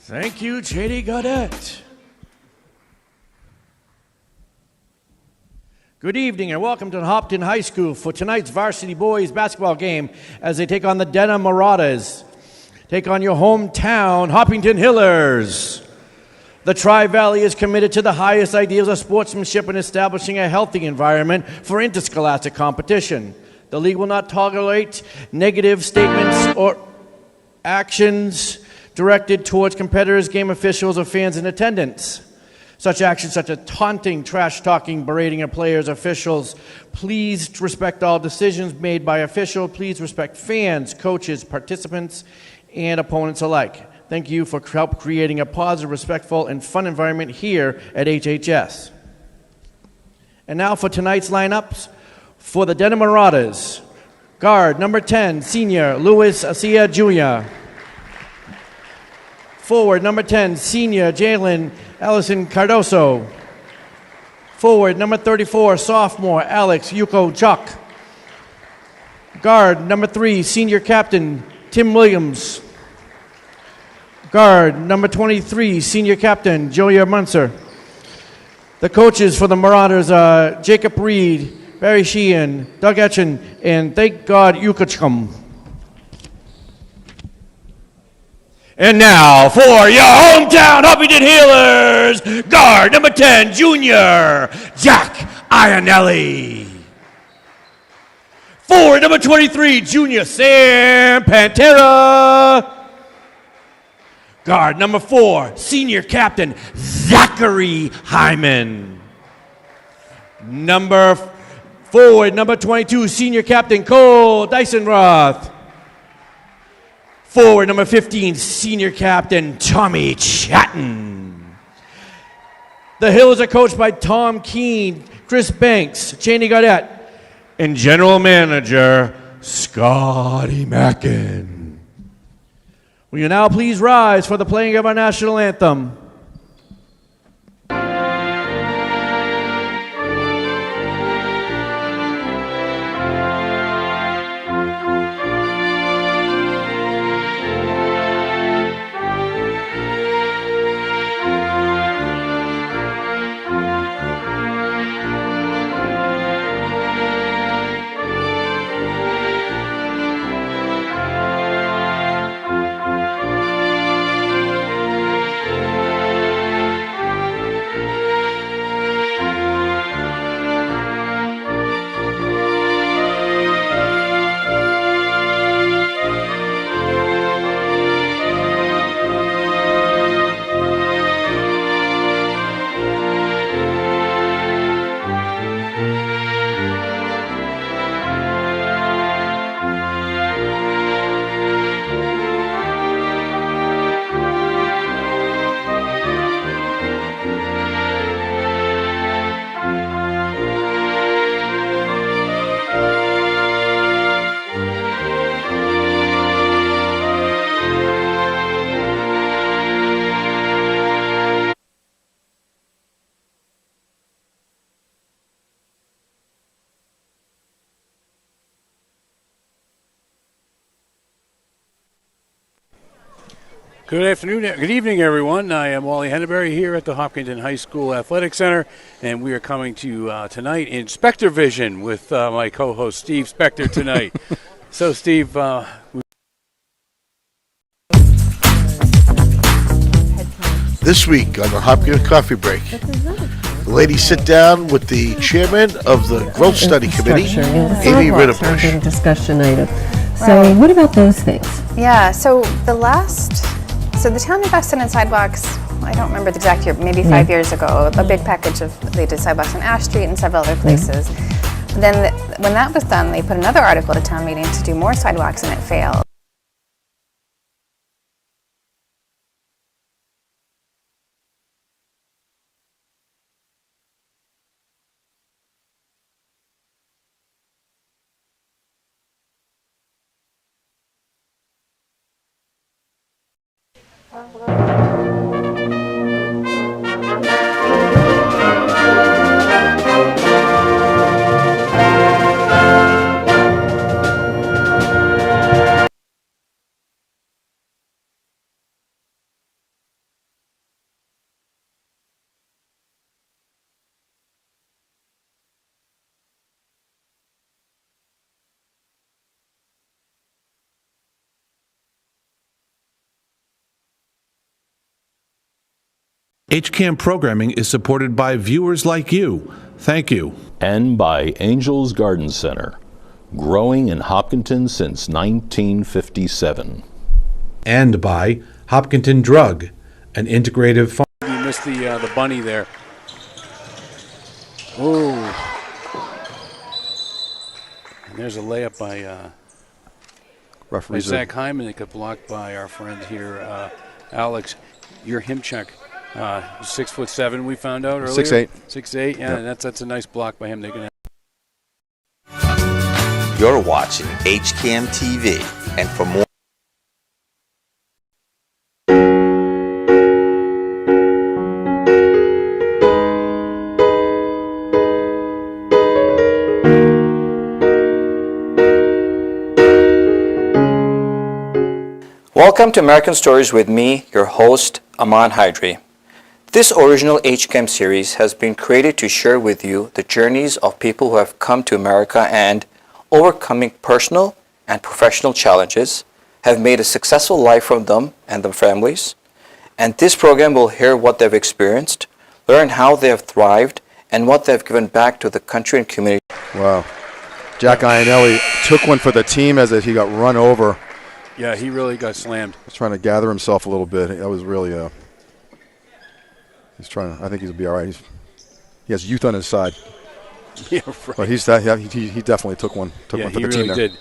Thank you, J.D. Gaudette. Good evening and welcome to Hopkinton High School for tonight's varsity boys basketball game as they take on the Dedham Marauders. Take on your hometown Hopkinton Hillers. The Tri-Valley is committed to the highest ideals of sportsmanship and establishing a healthy environment for interscholastic competition. The league will not tolerate negative statements or actions directed towards competitors, game officials, or fans in attendance. Such actions such as taunting, trash-talking, berating of players, officials. Please respect all decisions made by officials. Please respect fans, coaches, participants, and opponents alike. Thank you for help creating a positive, respectful, and fun environment here at HHS. And now for tonight's lineups. For the Dedham Marauders, guard number 10, senior Luis Acia Jr. Forward number 10, senior Jalen Allison Cardoso. Forward number 34, sophomore Alex Yuko Chuck. Guard number 3, senior captain Tim Williams. Guard number 23, senior captain Joya Munzer. The coaches for the Marauders are Jacob Reed, Barry Sheehan, Doug Etchen, and thank God Yukachkum. And now for your hometown Hopkinton Healers, guard number 10, junior Jack Ionelli. Forward number 23, junior Sam Pantera. Guard number 4, senior captain Zachary Hyman. Forward number 22, senior captain Cole Dysonroth. Forward number 15, senior captain Tommy Chatton. The Hills are coached by Tom Keene, Chris Banks, Cheney Gaudette, and general manager Scotty Mackin. Will you now please rise for the playing of our national anthem? Good afternoon, good evening, everyone. I am Wally Henneberry here at the Hopkinton High School Athletic Center, and we are coming to you tonight in Spectre Vision with my co-host Steve Spector tonight. So, Steve, this week on the Hopkinton Coffee Break, the ladies sit down with the chairman of the Growth Study Committee, Amy Ritterbush. Discussion item. So, what about those things? Yeah. So the town invested in sidewalks. I don't remember the exact year, maybe 5 years ago. A big package they did sidewalks on Ash Street and several other places. Then when that was done, they put another article to town meeting to do more sidewalks, and it failed. HCAM programming is supported by viewers like you. Thank you. And by Angels Garden Center, growing in Hopkinton since 1957. And by Hopkinton Drug, an integrative farm. You missed the bunny there. Ooh. And there's a layup by Zach Hyman that got blocked by our friend here, Alex Yerhimchuk. 6'7", we found out earlier. 6'8". 6'8", yeah, Yep. that's a nice block by him. They're gonna. You're watching HCAM TV, and for more. Welcome to American Stories with me, your host, Aman Hydri. This original HCAM series has been created to share with you the journeys of people who have come to America and, overcoming personal and professional challenges, have made a successful life for them and their families. And this program will hear what they've experienced, learn how they have thrived, and what they've given back to the country and community. Wow. Jack Ionelli took one for the team as he got run over. Yeah, he really got slammed. He's trying to gather himself a little bit. That was really he's trying to. I think he'll be all right. He has youth on his side. Yeah, right. But he definitely took one. Took one for the team there. He really did.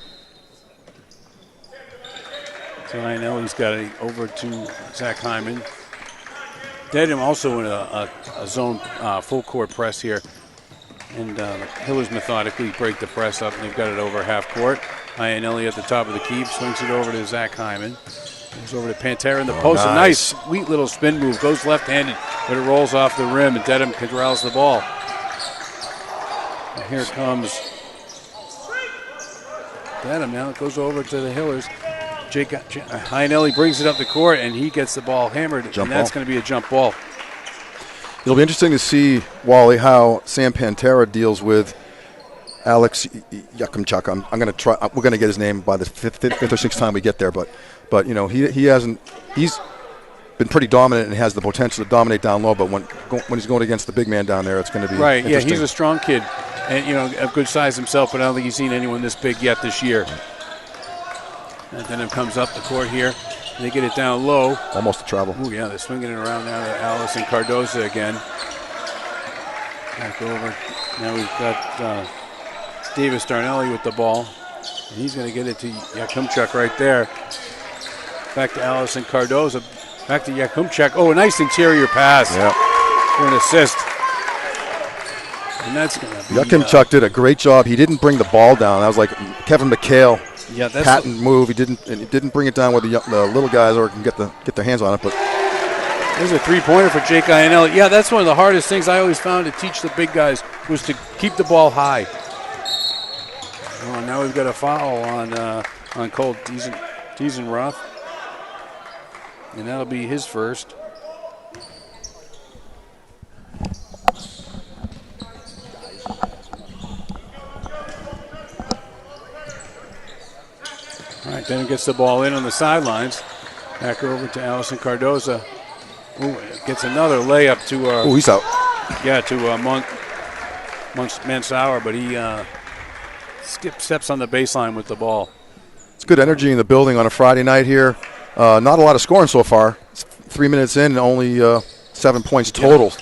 So I know he's got it over to Zach Hyman. Dedham also in a zone full court press here. And Hillers methodically break the press up, and they've got it over half court. Ionelli at the top of the key, swings it over to Zach Hyman. Goes over to Pantera in the post. A nice, sweet little spin move. Goes left-handed, but it rolls off the rim, and Dedham corrals the ball. And here comes Dedham now. It goes over to the Hillers. Ionelli brings it up the court, and he gets the ball hammered, and that's going to be a jump ball. It'll be interesting to see, Wally, how Sam Pantera deals with Alex Yakimchuk. I'm going to try. We're going to get his name by the fifth or sixth time we get there, but you know he hasn't. He's been pretty dominant and has the potential to dominate down low. But when he's going against the big man down there, it's going to be right. Yeah, interesting. he's a strong kid, and of good size himself. But I don't think he's seen anyone this big yet this year. And then it comes up the court here. They get it down low. Almost a travel. Oh yeah, they're swinging it around now to Allison Cardoza again. Back over. Now we've got Davis Darnelli with the ball. And he's going to get it to Yakimchuk right there. Back to Allison Cardoza. Back to Yakimchuk. Oh, a nice interior pass. Yeah. For an assist. And that's going to be... Yakimchuk did a great job. He didn't bring the ball down. That was like Kevin McHale. Yeah, that's patent move. He didn't bring it down where the little guys or can get their hands on it. But there's a three-pointer for Jake Ionelli. Yeah, that's one of the hardest things I always found to teach the big guys was to keep the ball high. Oh, now we've got a foul on Cole Diesenroth, and that'll be his first. All right, then gets the ball in on the sidelines. Back over to Allison Cardoza. Ooh, gets another layup to... he's out. Yeah, to Mansauer, but he steps on the baseline with the ball. It's good energy in the building on a Friday night here. Not a lot of scoring so far. It's 3 minutes in and only 7 points total.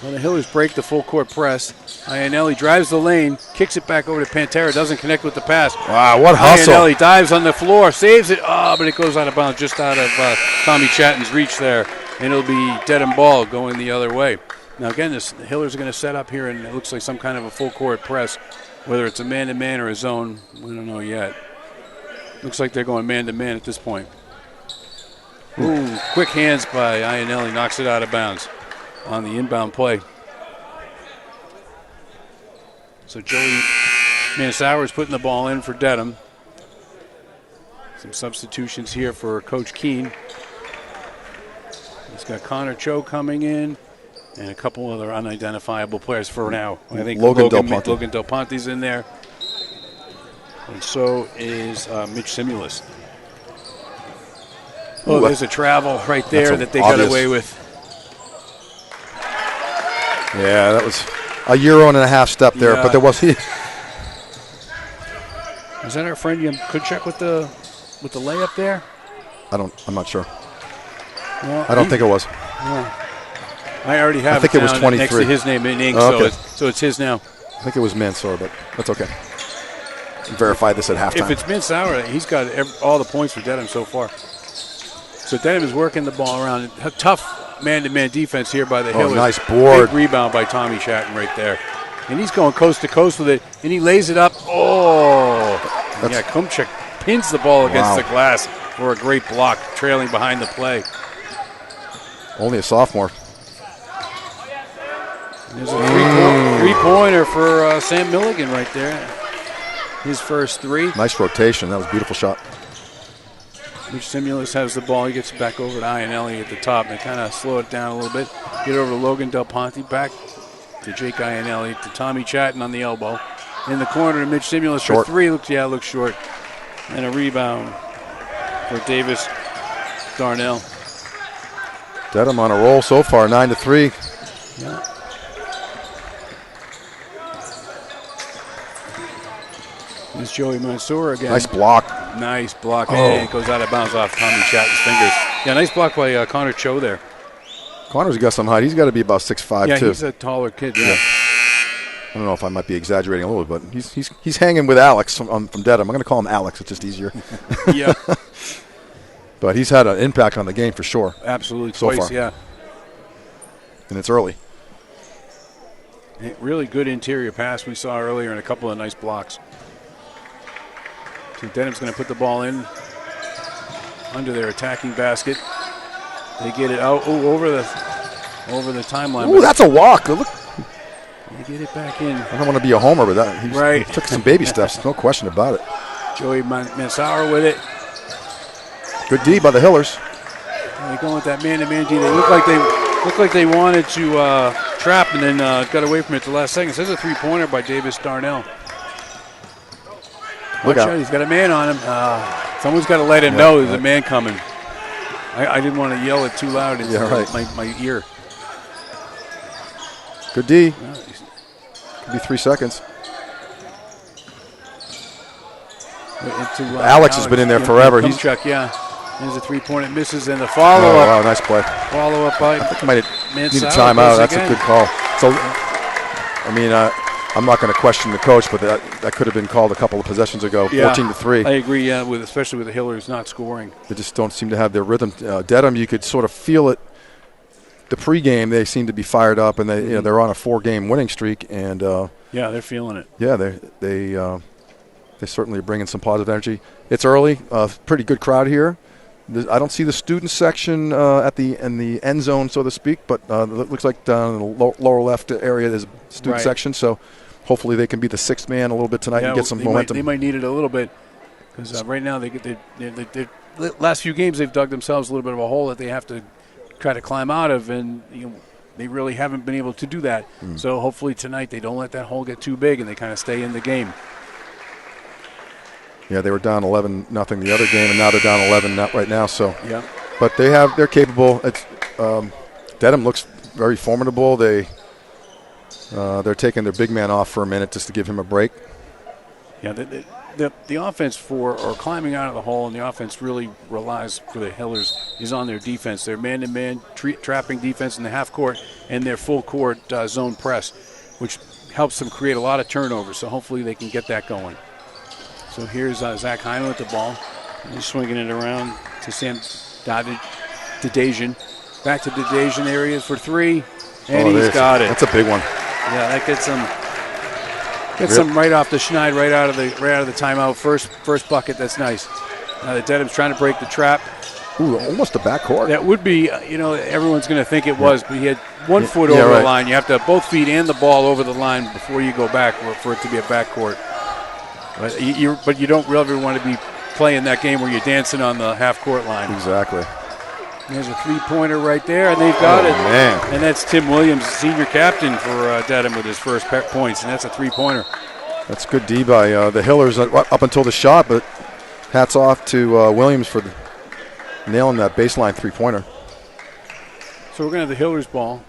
Well, the Hillers break the full court press. Ionelli drives the lane, kicks it back over to Pantera, doesn't connect with the pass. Wow, what hustle. Ionelli dives on the floor, saves it, but it goes out of bounds just out of Tommy Chatton's reach there. And it'll be Dedham ball going the other way. Now again, the Hillers are going to set up here, and it looks like some kind of a full court press. Whether it's a man-to-man or a zone, we don't know yet. Looks like they're going man-to-man at this point. Ooh, quick hands by Ionelli, knocks it out of bounds on the inbound play. So Joey Mansauer is putting the ball in for Dedham. Some substitutions here for Coach Keene. He's got Connor Cho coming in and a couple other unidentifiable players for now. I think Logan Del Ponte's in there. And so is Mitch Simulus. Oh, there's a travel right there that they got away with. Yeah, that was a euro and a half step there, Yeah. but there was. Is that our friend Kutchuk with the layup there? I'm not sure. Well, I don't think it was. I already have. I think it was down 23 next to his name in ink, Okay. so it's his now. I think it was Mansour, but that's okay. Verify this at halftime. If it's Mansour, he's got all the points for Dedham so far. So Dedham is working the ball around. A tough man-to-man defense here by the Hillers. Nice board. Big rebound by Tommy Chatton right there. And he's going coast to coast with it, and he lays it up. Oh! Yeah, Kumchuk pins the ball against the glass for a great block, trailing behind the play. Only a sophomore. There's a three-pointer for Sam Milligan right there. His first three. Nice rotation. That was a beautiful shot. Mitch Simulus has the ball. He gets it back over to Iannelli at the top. They kind of slow it down a little bit. Get over to Logan Del Ponte. Back to Jake Iannelli. To Tommy Chatton on the elbow. In the corner to Mitch Simulus for three. Looks short. And a rebound for Davis Darnell. Dedham on a roll so far, 9-3. Yeah. There's Joey Mansour again. Nice block. Nice block. And it goes out of bounds off Tommy Chatton's fingers. Yeah, nice block by Connor Cho there. Connor's got some height. He's got to be about 6'5", yeah, too. He's a taller kid, yeah. I don't know if I might be exaggerating a little bit, but he's hanging with Alex from Dedham. I'm going to call him Alex. It's just easier. Yeah. But he's had an impact on the game for sure. Absolutely. So Twice, far. yeah. And it's early. Really good interior pass we saw earlier and a couple of nice blocks. So Dedham's going to put the ball in under their attacking basket. They get it out over the timeline. Ooh, that's a walk. Look. They get it back in. I don't want to be a homer, but he took some baby steps. No question about it. Joey Mansour with it. Good D by the Hillers. They're going with that man-to-man D. They look like they wanted to trap and then got away from it at the last second. There's a three-pointer by Davis Darnell. Look out. He's got a man on him. Someone's got to let him know there's a man coming. I didn't want to yell it too loud into my ear. Good D. Could be 3 seconds. Alex has been in there forever. He's Chuck, yeah. There's a three-pointer, misses, and the follow-up. Oh, wow, nice play. Follow-up by I think he might have needed Mansour. timeout. That's a good call. So, I mean, I'm not going to question the coach, but that could have been called a couple of possessions ago, 14-3. I agree, yeah, especially with the Hillers not scoring. They just don't seem to have their rhythm. Dedham, you could sort of feel it. The pregame, they seem to be fired up, and they're on a 4-game winning streak, and yeah, they're feeling it. Yeah, they certainly are bringing some positive energy. It's early, pretty good crowd here. I don't see the student section in the end zone, so to speak, but it looks like down in the lower left area there's a student section. So hopefully they can be the sixth man a little bit tonight and get some momentum. They might need it a little bit because right now the last few games they've dug themselves a little bit of a hole that they have to try to climb out of, and they really haven't been able to do that. So hopefully tonight they don't let that hole get too big and they kind of stay in the game. Yeah, they were down 11-0 the other game, and now they're down 11 right now. So, yeah, but they're capable. It's Dedham looks very formidable. They're taking their big man off for a minute just to give him a break. Yeah, the offense or climbing out of the hole, and the offense really relies for the Hillers is on their defense. Their man-to-man trapping defense in the half court and their full court zone press, which helps them create a lot of turnovers. So hopefully they can get that going. So here's Zach Heine with the ball. He's swinging it around to Sam Dedham. Back to Dedham area for three, and he's got it. That's a big one. Yeah, that gets some right off the schneid, right out of the timeout. First bucket. That's nice. Now that Dedham's trying to break the trap. Ooh, almost a backcourt. That would be, everyone's going to think it was, but he had 1 foot over the line. You have to have both feet and the ball over the line before you go back for it to be a backcourt. But you don't really want to be playing that game where you're dancing on the half-court line. Exactly. There's a three-pointer right there, and they've got it. Man. And that's Tim Williams, senior captain for Dedham, with his first points, and that's a three-pointer. That's good D by the Hillers up until the shot, but hats off to Williams for nailing that baseline three-pointer. So we're going to have the Hillers ball.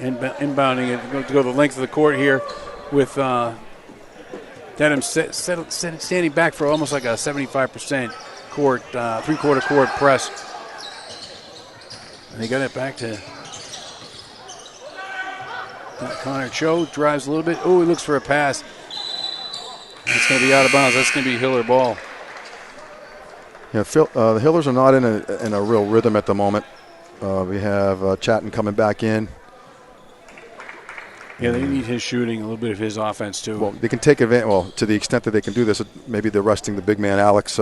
inbounding it. Going to go the length of the court here with Dedham standing back for almost like a 75% court, three-quarter court press. And they got it back to Connor Cho. Drives a little bit. Oh, he looks for a pass. It's going to be out of bounds. That's going to be Hiller ball. Yeah, the Hillers are not in a real rhythm at the moment. We have Chatton coming back in. Yeah, they need his shooting, a little bit of his offense too. Well, they can take advantage. Well, to the extent that they can do this, maybe they're resting the big man Alex.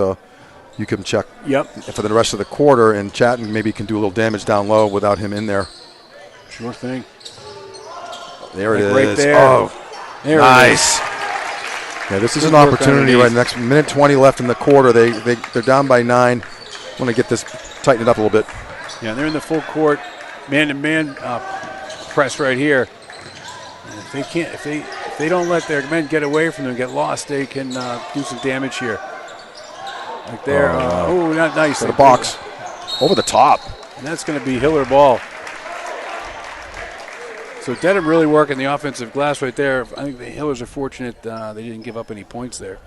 You can check. Yep. For the rest of the quarter, and Chatton maybe can do a little damage down low without him in there. Sure thing. There it is. Right there. Oh, there nice. Yeah, this is an opportunity right next minute 20 left in the quarter. They're down by 9. Want to get this, tighten it up a little bit. Yeah, they're in the full court man-to-man press right here. And if they don't let their men get away from them, get lost, they can do some damage here. Like there. Not nice. The box over the top. And that's going to be Hiller ball. So Dedham really working the offensive glass right there. I think the Hillers are fortunate they didn't give up any points there.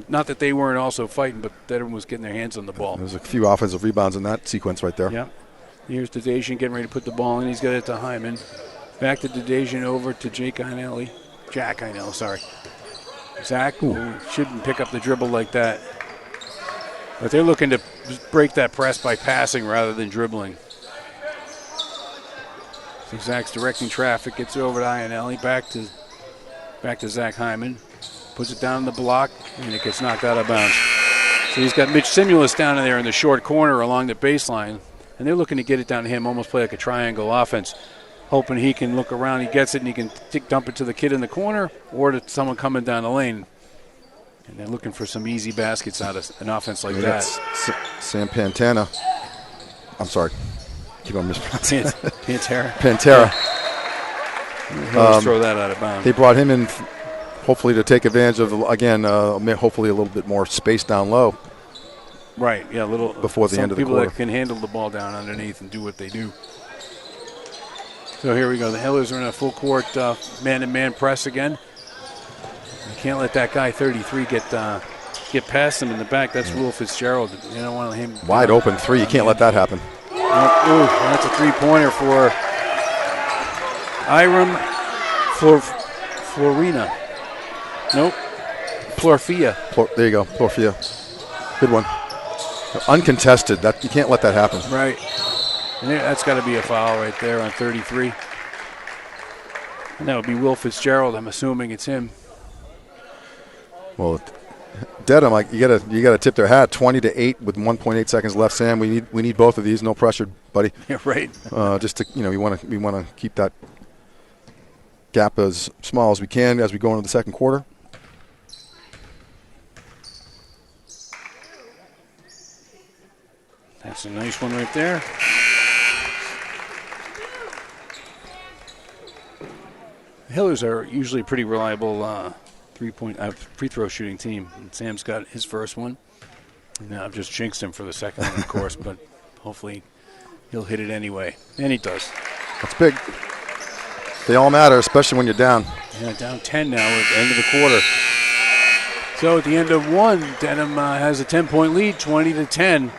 Not that they weren't also fighting, but Dedham was getting their hands on the ball. There's a few offensive rebounds in that sequence right there. Yeah. Here's Dedham getting ready to put the ball in. He's got it to Hyman. Back to Dedham over to Jack Einelli, sorry. Zach shouldn't pick up the dribble like that. But they're looking to break that press by passing rather than dribbling. So Zach's directing traffic, gets it over to Einelli, back to Zach Hyman. Puts it down the block, and it gets knocked out of bounds. So he's got Mitch Simulus down in there in the short corner along the baseline. And they're looking to get it down to him, almost play like a triangle offense, hoping he can look around, he gets it, and he can dump it to the kid in the corner or to someone coming down the lane. And they're looking for some easy baskets out of an offense like that. Sam Pantana. I'm sorry. Keep on mispronouncing. Pantera. Throw that out of bounds. They brought him in hopefully to take advantage of, again, hopefully a little bit more space down low. Right, yeah, a little before the end of the quarter. People that can handle the ball down underneath and do what they do. So here we go. The Hillers are in a full court man-to-man press again. You can't let that guy 33 get past him in the back. That's Will Fitzgerald. You don't want him wide open three. You can't let that happen. Ooh, that's a three-pointer for Iram Florina. Nope, Plorfia. There you go, Plorfia. Good one. Uncontested. That you can't let that happen. Right. And that's got to be a foul right there on 33. And that would be Will Fitzgerald. I'm assuming it's him. Well, Dedham, you gotta tip their hat. 20-8 with 1.8 seconds left. Sam, we need both of these. No pressure, buddy. Yeah, right. Just to we want to keep that gap as small as we can as we go into the second quarter. That's a nice one right there. The Hillers are usually a pretty reliable free throw shooting team. And Sam's got his first one. Now I've just jinxed him for the second one, of course, but hopefully he'll hit it anyway. And he does. That's big. They all matter, especially when you're down. Yeah, down 10 now at the end of the quarter. So at the end of one, Dedham has a 10-point lead, 20-10.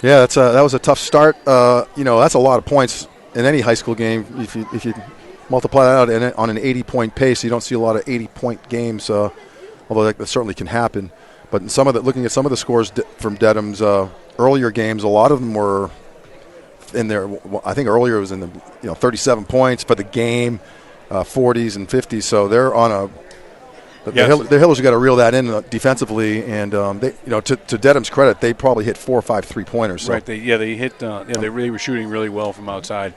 Yeah, that was a tough start. That's a lot of points in any high school game. If you multiply that out on an 80-point pace, you don't see a lot of 80-point games. Although that certainly can happen. But looking at some of the scores from Dedham's earlier games, a lot of them were in there. I think earlier it was in the 37 points for the game, 40s and 50s. So they're on a. The Hillers have got to reel that in defensively, and to Dedham's credit, they probably hit 4 or 5 3-pointers. So. Right. They hit. They really were shooting really well from outside.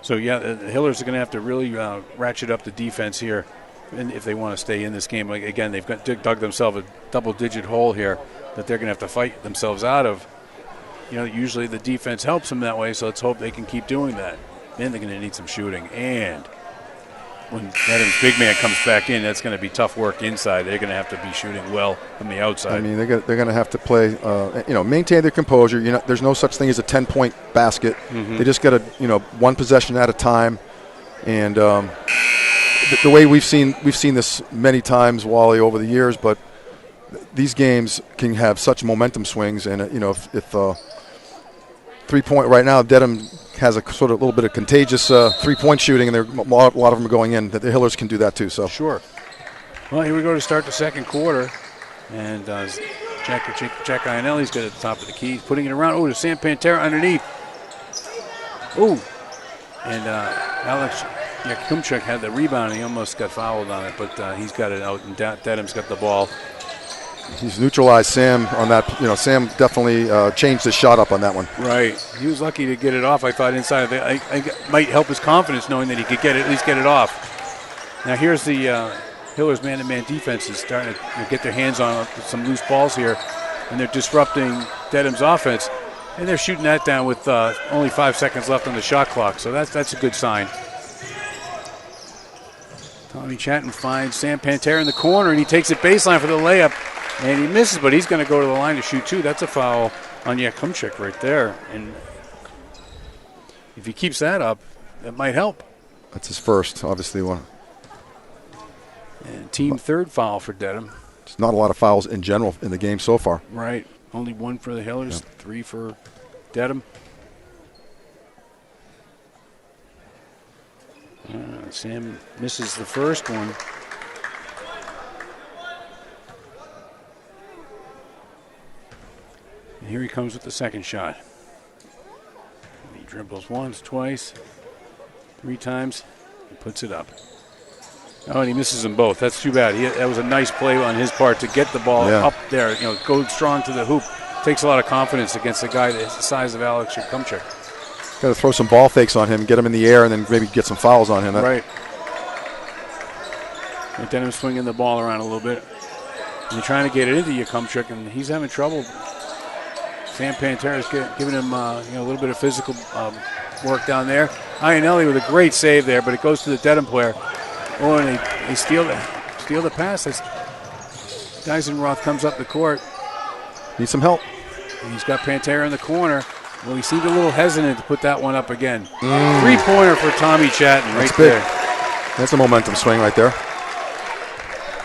So the Hillers are going to have to really ratchet up the defense here, and if they want to stay in this game. Like again, they've dug themselves a double-digit hole here that they're going to have to fight themselves out of. Usually the defense helps them that way, so let's hope they can keep doing that. Then they're going to need some shooting. And when Dedham's big man comes back in, that's going to be tough work inside. They're going to have to be shooting well from the outside. I mean, they're going to have to play, maintain their composure. There's no such thing as a 10-point basket. They just got to, one possession at a time. And the way we've seen this many times, Wally, over the years, but these games can have such momentum swings. And, if 3-point right now, Dedham has a sort of a little bit of contagious 3-point shooting, and a lot of them are going in. The Hillers can do that too. So sure. Well, here we go to start the second quarter, and Jack Ionelli's got at the top of the key, putting it around. Oh, to Sam Pantera underneath. Oh, and Alex Yakumchuk had the rebound, and he almost got fouled on it, but he's got it out, and Dedham's got the ball. He's neutralized Sam on that. Sam definitely changed his shot up on that one. Right. He was lucky to get it off. I thought inside. I might help his confidence knowing that he could at least get it off. Now here's the Hillers man-to-man defense is starting to get their hands on some loose balls here, and they're disrupting Dedham's offense, and they're shooting that down with only 5 seconds left on the shot clock. So that's a good sign. Tommy Chatton finds Sam Pantera in the corner, and he takes it baseline for the layup. And he misses, but he's going to go to the line to shoot, too. That's a foul on Yakumchuk right there. And if he keeps that up, that might help. That's his first, obviously. One. And team third foul for Dedham. There's not a lot of fouls in general in the game so far. Right. Only one for the Hillers, 3 for Dedham. Sam misses the first one. And here he comes with the second shot. He dribbles once, twice, 3 times, and puts it up. Oh, and he misses them both. That's too bad. That was a nice play on his part to get the ball up there. Go strong to the hoop. Takes a lot of confidence against a guy that's the size of Alex Yakumchuk. Got to throw some ball fakes on him, get him in the air, and then maybe get some fouls on him. Right. And Dedham swinging the ball around a little bit. And they're trying to get it into Yakumchuk, and he's having trouble. Sam Pantera's giving him a little bit of physical work down there. Ionelli with a great save there, but it goes to the Dedham player. Oh, and they steal the pass. Geisenroth comes up the court. Need some help. And he's got Pantera in the corner. Well, he seemed a little hesitant to put that one up again. 3-pointer for Tommy Chatton right there. That's a momentum swing right there.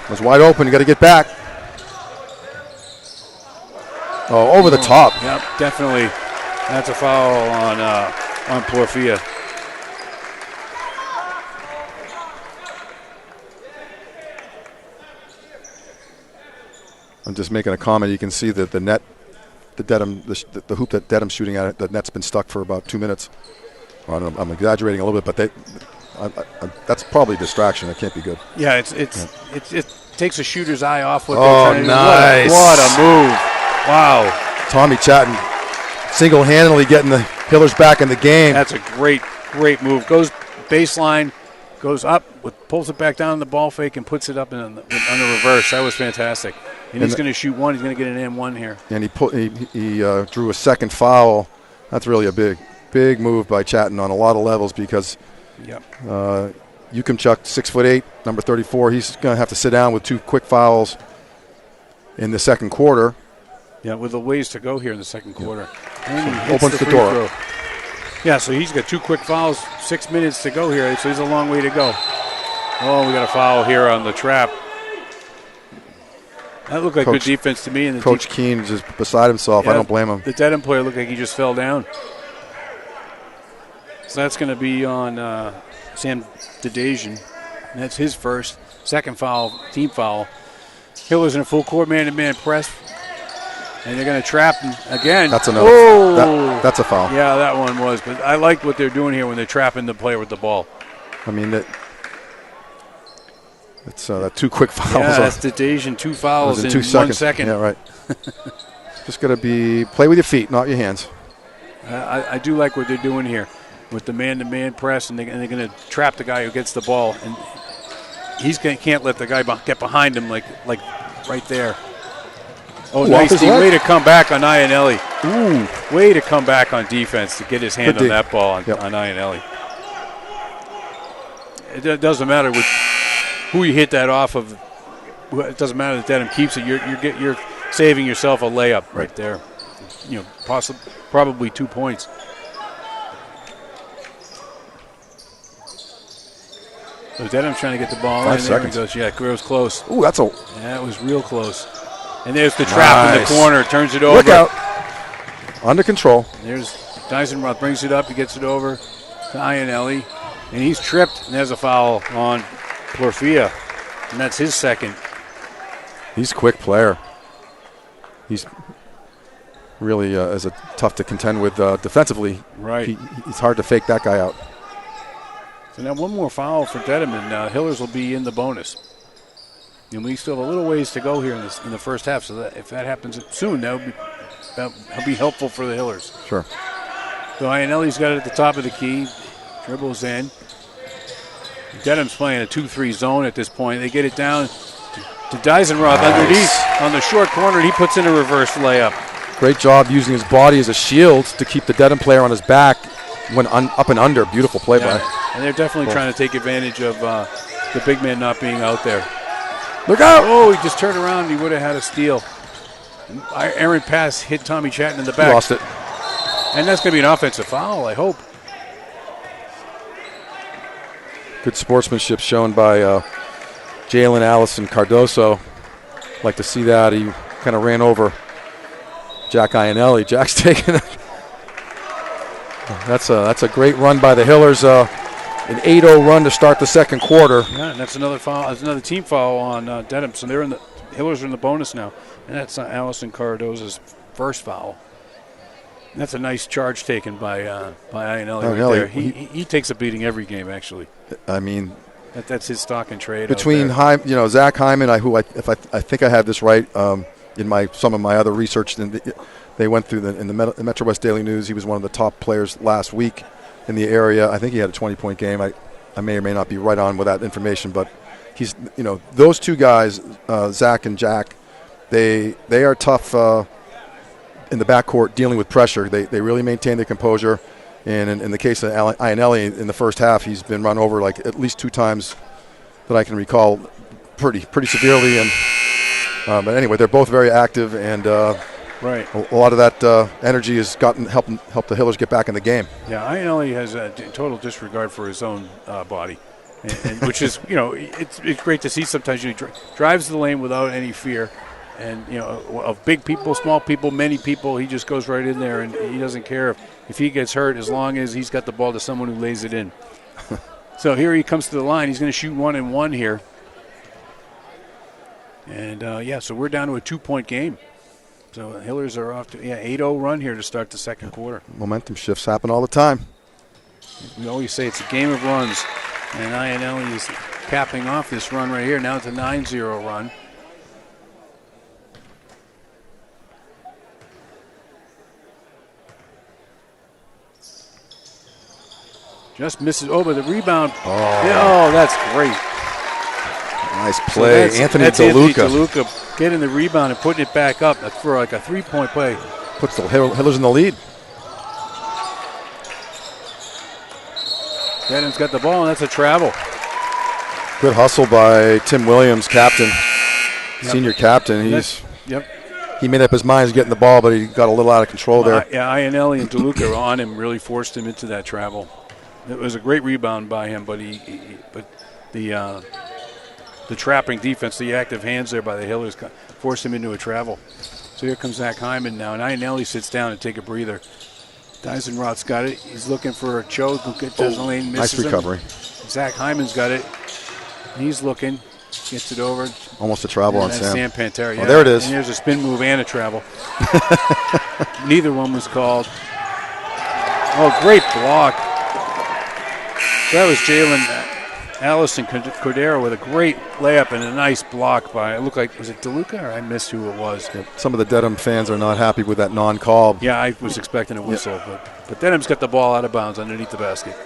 It was wide open. You got to get back. Oh, over the top. Yep, definitely. That's a foul on Porfia. I'm just making a comment. You can see that the net, the hoop that Dedham's shooting at, the net's been stuck for about 2 minutes. Well, I'm exaggerating a little bit, but that's probably a distraction. That can't be good. Yeah, it takes a shooter's eye off what they're trying to do. Nice. What a move. Wow. Tommy Chatton single-handedly getting the Hillers back in the game. That's a great move. Goes baseline, goes up, pulls it back down in the ball fake, and puts it up on the reverse. That was fantastic. And he's going to shoot one. He's going to get an M1 here. And he drew a second foul. That's really a big move by Chatton on a lot of levels because Yakumchuk, 6'8", number 34, he's going to have to sit down with 2 quick fouls in the second quarter. Yeah, with a ways to go here in the second quarter. So opens the door. Yeah, so he's got 2 quick fouls, 6 minutes to go here, so he's a long way to go. Oh, we got a foul here on the trap. That looked like good defense to me. And Coach Keene is just beside himself. I don't blame him. The Dedham player looked like he just fell down. So that's going to be on Sam Dedham. That's his first. Second foul, team foul. Hillers in a full court man-to-man press. And they're going to trap him again. That's another. That's a foul. Yeah, that one was. But I like what they're doing here when they're trapping the player with the ball. I mean, it's 2 quick fouls. Yeah, that's Dedham, 2 fouls in 2 seconds. 1 second. Yeah, right. Just got to play with your feet, not your hands. I do like what they're doing here with the man-to-man press, and they're going to trap the guy who gets the ball. And can't let the guy get behind him like right there. Oh, nice. Way to come back on Ionelli. Ooh. Way to come back on defense to get his hand on that ball on Ionelli. it doesn't matter who you hit that off of. It doesn't matter that Dedham keeps it. You're saving yourself a layup right there. Probably 2 points. So Dedham's trying to get the ball. 5 seconds. There he goes. Yeah, it was close. Ooh, that was real close. And there's the trap in the corner. Turns it over. Look out. Under control. There's Dyson-Roth brings it up. He gets it over to Iannelli. And he's tripped. And there's a foul on Plorfia. And that's his second. He's a quick player. He's really tough to contend with defensively. Right. It's hard to fake that guy out. So now one more foul for Dedham, and Hillers will be in the bonus. And we still have a little ways to go here in the first half. So that if that happens soon, that'll be helpful for the Hillers. Sure. So Iannelli's got it at the top of the key. Dribbles in. Dedham's playing a 2-3 zone at this point. They get it down to Dyson-Roth underneath on the short corner. He puts in a reverse layup. Great job using his body as a shield to keep the Dedham player on his back when up and under. Beautiful play by. And they're definitely trying to take advantage of the big man not being out there. Look out! Oh, he just turned around and he would have had a steal. Errant pass hit Tommy Chatton in the back. He lost it. And that's going to be an offensive foul, I hope. Good sportsmanship shown by Jalen Allison Cardoso. Like to see that. He kind of ran over Jack Iannelli. Jack's taking it. That's a great run by the Hillers. An 8-0 run to start the second quarter. Yeah, and that's another foul. That's another team foul on Dedham. So Hillers are in the bonus now, and that's Allison Cardoso's first foul. And that's a nice charge taken by Iannelli right there. He takes a beating every game, actually. I mean, that's his stock and trade. Between Zach Hyman, I think I have this right in some of my other research. They went through in the Metro West Daily News. He was one of the top players last week in the area. I think he had a 20-point game. I may or may not be right on with that information, but he's those two guys, Zach and Jack, they are tough in the backcourt dealing with pressure. They really maintain their composure. And in the case of Iannelli, in the first half, he's been run over like at least 2 times that I can recall, pretty severely. And but anyway, they're both very active, and right. A lot of that energy has helped the Hillers get back in the game. Yeah, Iannelli has a total disregard for his own body, and which is it's great to see. Sometimes he drives the lane without any fear. And, of big people, small people, many people, he just goes right in there, and he doesn't care if he gets hurt as long as he's got the ball to someone who lays it in. So here he comes to the line. He's going to shoot 1-and-1 here. And, so we're down to a 2-point game. So the Hillers are off to 8-0 run here to start the second quarter. Momentum shifts happen all the time. We always say it's a game of runs. And Iannelli is capping off this run right here. Now it's a 9-0 run. Just misses. Oh, but the rebound. Oh, that's great. Nice play. So Anthony that's DeLuca getting the rebound and putting it back up for like a 3-point play. Puts the Hillers in the lead. Dedham's got the ball, and that's a travel. Good hustle by Tim Williams, captain, senior captain. He made up his mind he's getting the ball, but he got a little out of control there. Iannelli and DeLuca on him, really forced him into that travel. It was a great rebound by him, but the trapping defense, the active hands there by the Hillers, forced him into a travel. So here comes Zach Hyman now, and Iannelli sits down and take a breather. Dyson-Roth's got it. He's looking for a choke. Lane misses nice recovery. Zach Hyman's got it. He's looking. Gets it over. Almost a travel on Sam Pantera. Yeah. Oh, there it is. And there's a spin move and a travel. Neither one was called. Oh, great block. That was Jalen Allison Cordero with a great layup and a nice block by, it looked like, was it DeLuca or I missed who it was? Yeah, some of the Dedham fans are not happy with that non-call. Yeah, I was expecting a whistle, but Dedham's got the ball out of bounds underneath the basket.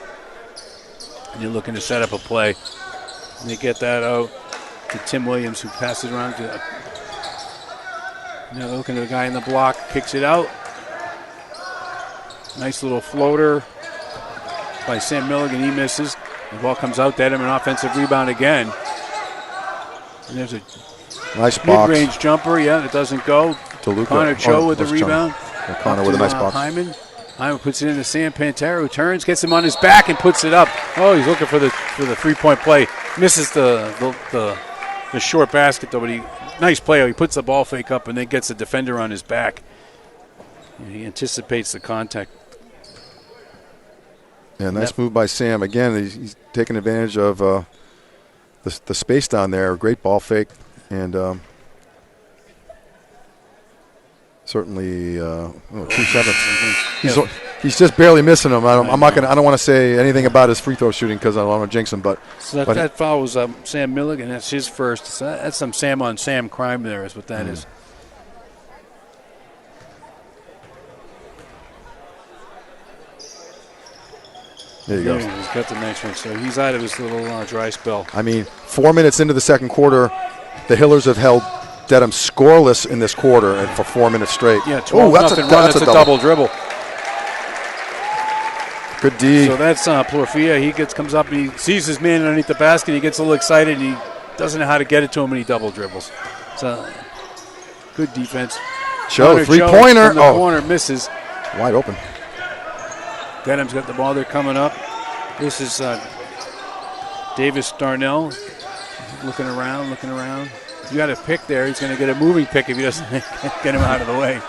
And you're looking to set up a play. And they get that out to Tim Williams, who passes it around to. Now looking at the guy in the block, kicks it out. Nice little floater by Sam Milligan. He misses. The ball comes out. Dedham, an offensive rebound again. And there's a nice box. Mid-range jumper, it doesn't go. DeLuca. Connor Cho with the rebound. Connor with a nice box. Hyman puts it into Sam Pantera, who turns, gets him on his back, and puts it up. Oh, he's looking for the 3-point play. Misses the short basket, though, but nice play. He puts the ball fake up and then gets the defender on his back. And he anticipates the contact. Yeah, nice move by Sam. Again, he's taking advantage of the space down there. Great ball fake. And certainly 2-7. He's just barely missing him. I don't want to say anything about his free throw shooting because I don't want to jinx him. But that foul was Sam Milligan. That's his first. So that's some Sam on Sam crime. There is what that is. There you go. He's got the next one. So he's out of his little dry spell. 4 minutes into the second quarter, the Hillers have held Dedham scoreless in this quarter and for 4 minutes straight. Yeah, 12-0 run. That's a double dribble. Good D. So that's Plorfia. He comes up and he sees his man underneath the basket. He gets a little excited and he doesn't know how to get it to him and he double dribbles. So good defense. Cho, three-pointer. From the corner misses. Wide open. Dedham's got the ball. They're coming up. This is Davis Darnell looking around. You got a pick there. He's going to get a moving pick if he doesn't get him out of the way.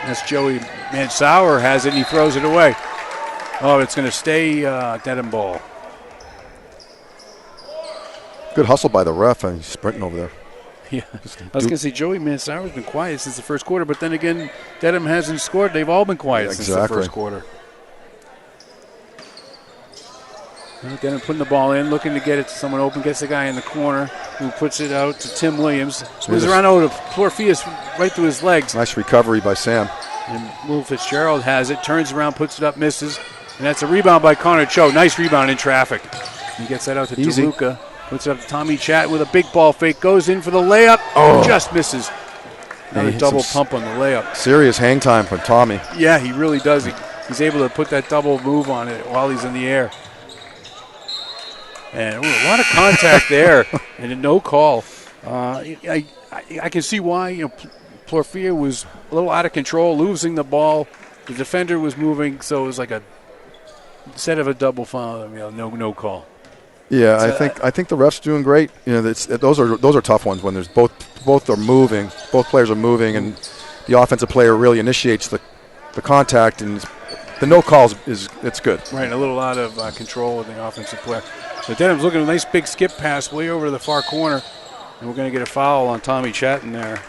That's Joey Mansauer has it, and he throws it away. Oh, it's going to stay Dedham ball. Good hustle by the ref, and he's sprinting over there. Yeah, I was going to say Joey Mansauer's been quiet since the first quarter, but then again, Dedham hasn't scored. They've all been quiet since the first quarter. Dedham putting the ball in, looking to get it to someone open, gets the guy in the corner who puts it out to Tim Williams. Swings around over to Plorfias right through his legs. Nice recovery by Sam. And Will Fitzgerald has it, turns around, puts it up, misses. And that's a rebound by Connor Cho. Nice rebound in traffic. He gets that out to DeLuca. Puts it up to Tommy Chat with a big ball fake. Goes in for the layup. Just misses. Another double pump on the layup. Serious hang time for Tommy. Yeah, he really does. He's able to put that double move on it while he's in the air. And a lot of contact there and a no call. I can see why Plorfia was a little out of control, losing the ball. The defender was moving, so it was like instead of a double foul, no call. Yeah, I think the ref's doing great. Those are tough ones when there's both are moving, both players are moving, and the offensive player really initiates the contact, and the no calls it's good. Right, a little out of control with the offensive player. But Dedham's looking at a nice big skip pass way over to the far corner, and we're going to get a foul on Tommy Chatton there.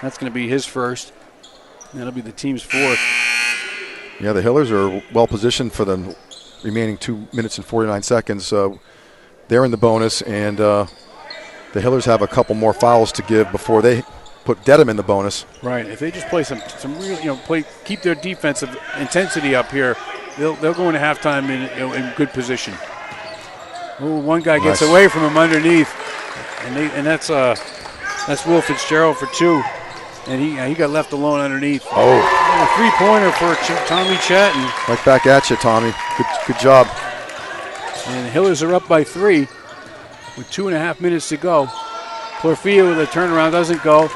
That's going to be his first, and that'll be the team's fourth. Yeah, the Hillers are well positioned for the remaining 2 minutes and 49 seconds. They're in the bonus, and the Hillers have a couple more fouls to give before they put Dedham in the bonus. Right. If they just play some real, keep their defensive intensity up here, they'll go into halftime in good position. Ooh, one guy gets away from him underneath, and that's Will Fitzgerald for two, and he got left alone underneath. Oh, a three-pointer for Tommy Chatton. Right back at you, Tommy. Good job. And the Hillers are up by 3 with 2.5 minutes to go. Plorfia with a turnaround doesn't go.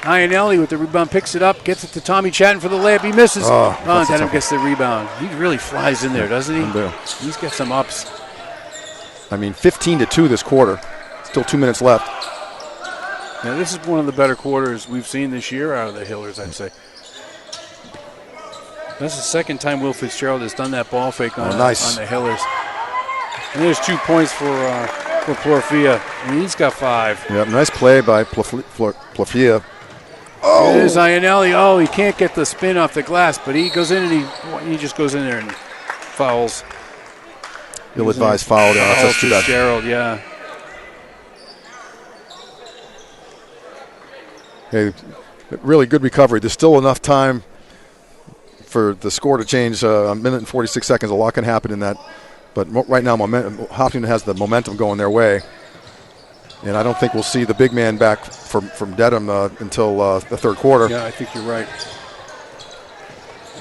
Iannelli with the rebound picks it up, gets it to Tommy Chatton for the layup. He misses. Dedham gets the rebound. He really flies in there, doesn't he? He's got some ups. 15-2 this quarter. Still 2 minutes left. Yeah, this is one of the better quarters we've seen this year out of the Hillers, I'd say. That's the second time Will Fitzgerald has done that ball fake on the Hillers. And there's 2 points for Plorfia, and he's got 5. Yeah, nice play by Plorfia. There's Iannelli. Oh, he can't get the spin off the glass, but he goes in and he just goes in there and fouls. Ill-advised foul. That's too bad. Fitzgerald, yeah. Hey, really good recovery. There's still enough time for the score to change. A minute and 46 seconds. A lot can happen in that. But right now, Hopkinton has the momentum going their way. And I don't think we'll see the big man back from Dedham until the third quarter. Yeah, I think you're right.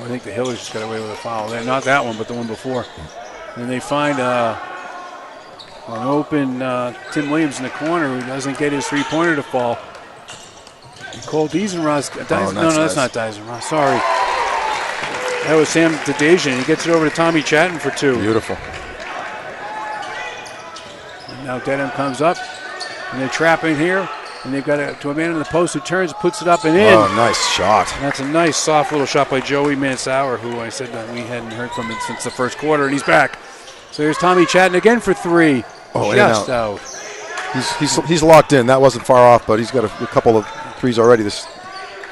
I think the Hillers just got away with a foul there. Not that one, but the one before. And they find an open Tim Williams in the corner who doesn't get his three-pointer to fall. And Cole Diesenroth. That's not Diesenroth. Sorry. That was Sam Dedham. He gets it over to Tommy Chatton for two. Beautiful. And now Dedham comes up, and they're trapping here. And they've got it to a man in the post who turns, puts it up and in. Oh, nice shot. And that's a nice, soft little shot by Joey Mansour, who I said that we hadn't heard from since the first quarter, and he's back. So here's Tommy Chatton again for three. Oh, just out. He's locked in. That wasn't far off, but he's got a couple of threes already this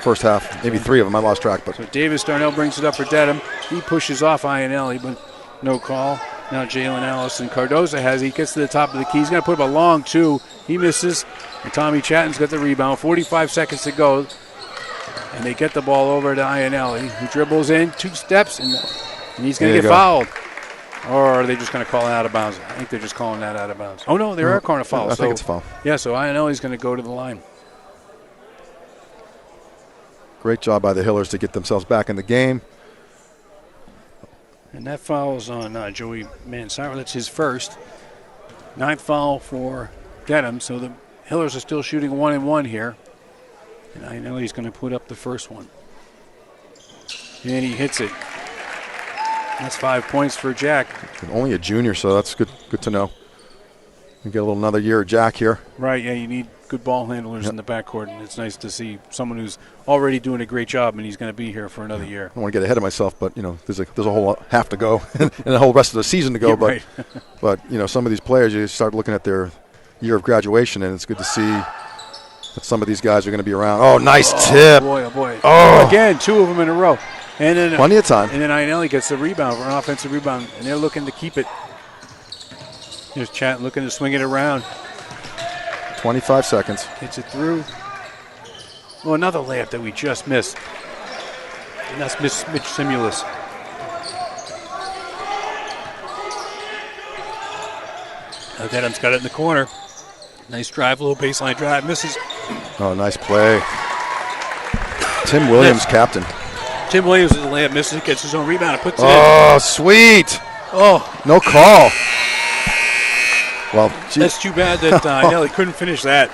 first half. Maybe three of them. I lost track. But so Davis Darnell brings it up for Dedham. He pushes off Ionelli, but no call. Now Jalen Allison Cardoza has it. He gets to the top of the key. He's going to put up a long two. He misses. And Tommy Chatton's got the rebound. 45 seconds to go. And they get the ball over to Ionelli, who dribbles in 2 steps, and he's going to get fouled. Or are they just going to call it out of bounds? I think they're just calling that out of bounds. Oh, no, they are calling a foul. I think it's a foul. Yeah, so Ionelli's going to go to the line. Great job by the Hillers to get themselves back in the game. And that foul's on Joey Mansour. That's his first. 9th foul for Dedham. So the Hillers are still shooting 1-1 here. And I know he's going to put up the first one. And he hits it. That's 5 points for Jack. Only a junior, so that's good to know. We get another year of Jack here. Right, yeah, you need good ball handlers in the backcourt, and it's nice to see someone who's already doing a great job, and he's going to be here for another year. I don't want to get ahead of myself, but there's a whole half to go and the whole rest of the season to go. Yeah, but some of these players, you start looking at their year of graduation, and it's good to see that some of these guys are going to be around. Oh, nice tip! Oh boy! Oh, again, 2 of them in a row, and then plenty of time. And then Ionelli gets the rebound for an offensive rebound, and they're looking to keep it. Here's Chat looking to swing it around. 25 seconds. Hits it through. Well, another layup that we just missed. And that's Mitch Simulus. Dedham's got it in the corner. Nice drive, little baseline drive. Misses. Oh, nice play. Tim Williams, captain. Tim Williams is the layup, misses it, gets his own rebound, and puts it in. Oh, sweet. Oh. No call. Well, that's too bad that Ionelli couldn't finish that.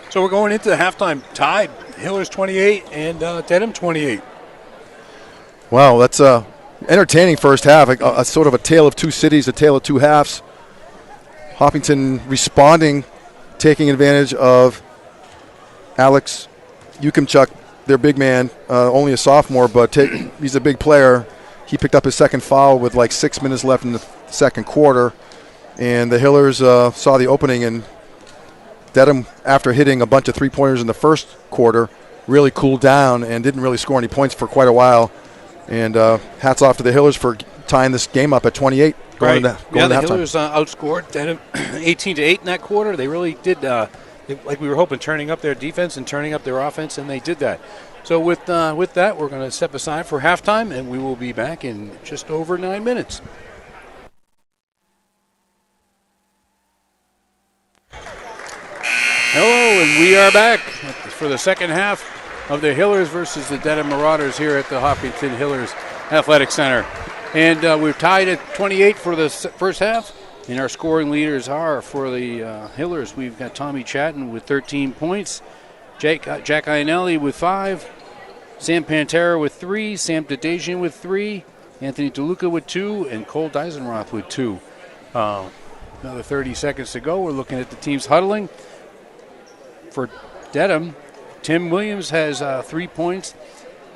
So we're going into the halftime tied. Hillers 28 and Dedham 28. Wow, that's entertaining first half. A sort of a tale of two cities, a tale of two halves. Hopkinton responding, taking advantage of Alex Yukimchuk, their big man, only a sophomore, but he's a big player. He picked up his second foul with like 6 minutes left in the second quarter. And the Hillers saw the opening, and Dedham, after hitting a bunch of three-pointers in the first quarter, really cooled down and didn't really score any points for quite a while. And hats off to the Hillers for tying this game up at 28. Going into the halftime. Hillers outscored Dedham 18-8 in that quarter. They really did, like we were hoping, turning up their defense and turning up their offense, and they did that. So with that, we're going to step aside for halftime, and we will be back in just over 9 minutes. Hello, and we are back for the second half of the Hillers versus the Dedham Marauders here at the Hopkinton Hillers Athletic Center. And we're tied at 28 for the first half, and our scoring leaders are for the Hillers. We've got Tommy Chatton with 13 points, Jack Ionelli with 5, Sam Pantera with 3, Sam Dedham with 3, Anthony DeLuca with 2, and Cole Diesenroth with 2. Another 30 seconds to go. We're looking at the teams huddling. For Dedham, Tim Williams has 3 points.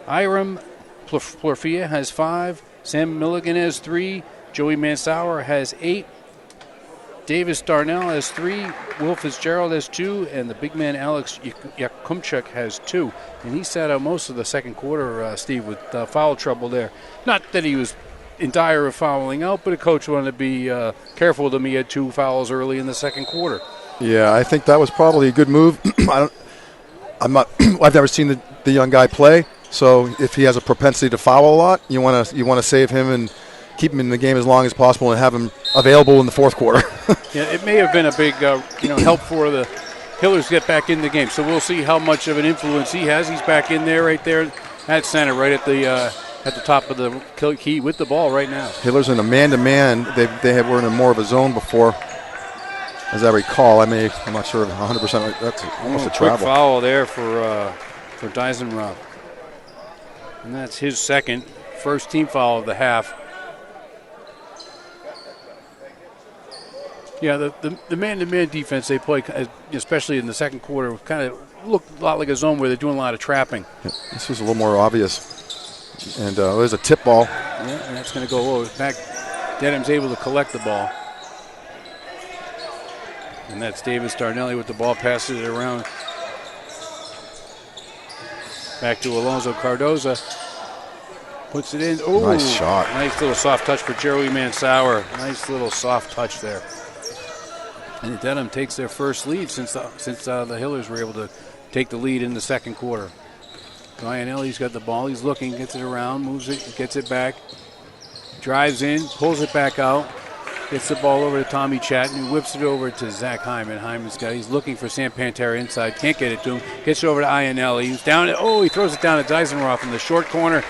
Iram Plorfia has 5. Sam Milligan has 3. Joey Mansour has 8. Davis Darnell has 3. Will Fitzgerald has 2. And the big man Alex Yakumchuk has 2. And he sat out most of the second quarter, Steve, with foul trouble there. Not that he was in dire of fouling out, but a coach wanted to be careful with him. He had 2 fouls early in the second quarter. Yeah, I think that was probably a good move. I've never seen the young guy play, so if he has a propensity to foul a lot, you want to save him and keep him in the game as long as possible and have him available in the fourth quarter. Yeah, it may have been a big help for the Hillers to get back in the game. So we'll see how much of an influence he has. He's back in there, right there at center, right at the at the top of the key with the ball right now. Hillers in a man-to-man. Were in more of a zone before, as I recall. I'm not sure 100%. Right. That's almost a travel. Quick foul there for Dysenroth. And that's his first team foul of the half. Yeah, the man-to-man defense they play, especially in the second quarter, kind of looked a lot like a zone where they're doing a lot of trapping. Yeah, this was a little more obvious. And there's a tip ball. Yeah, and that's going to go low. In fact, Dedham's able to collect the ball. And that's David Starnelli with the ball, passes it around. Back to Alonso Cardoza. Puts it in. Ooh, nice shot. Nice little soft touch for Joey Mansauer. Nice little soft touch there. And Dedham takes their first lead since the Hillers were able to take the lead in the second quarter. Lionelli's got the ball. He's looking, gets it around, moves it, gets it back, drives in, pulls it back out, gets the ball over to Tommy Chatton, who whips it over to Zach Hyman. He's looking for Sam Pantera inside, can't get it to him, gets it over to Ionelli. He's down. He throws it down to Dysenroth in the short corner,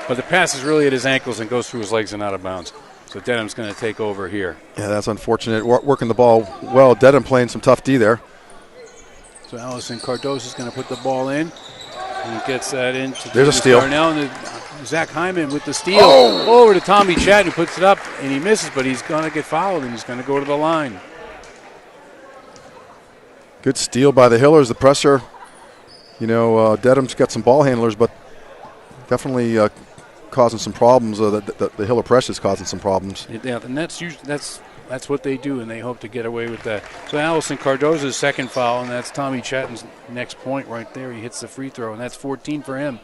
but the pass is really at his ankles and goes through his legs and out of bounds. So Dedham's going to take over here. Yeah, that's unfortunate. Working the ball well. Dedham playing some tough D there. So Allison Cardoza's going to put the ball in. And he gets that in to There's a steal. Darnell, and Zach Hyman with the steal. Over to Tommy Chatton, who puts it up, and he misses, but he's going to get fouled, and he's going to go to the line. Good steal by the Hillers. The pressure, Dedham's got some ball handlers, but definitely causing some problems. The Hiller press is causing some problems. Yeah, and that's what they do, and they hope to get away with that. So Allison Cardoza's second foul, and that's Tommy Chatton's next point right there. He hits the free throw, and that's 14 for him.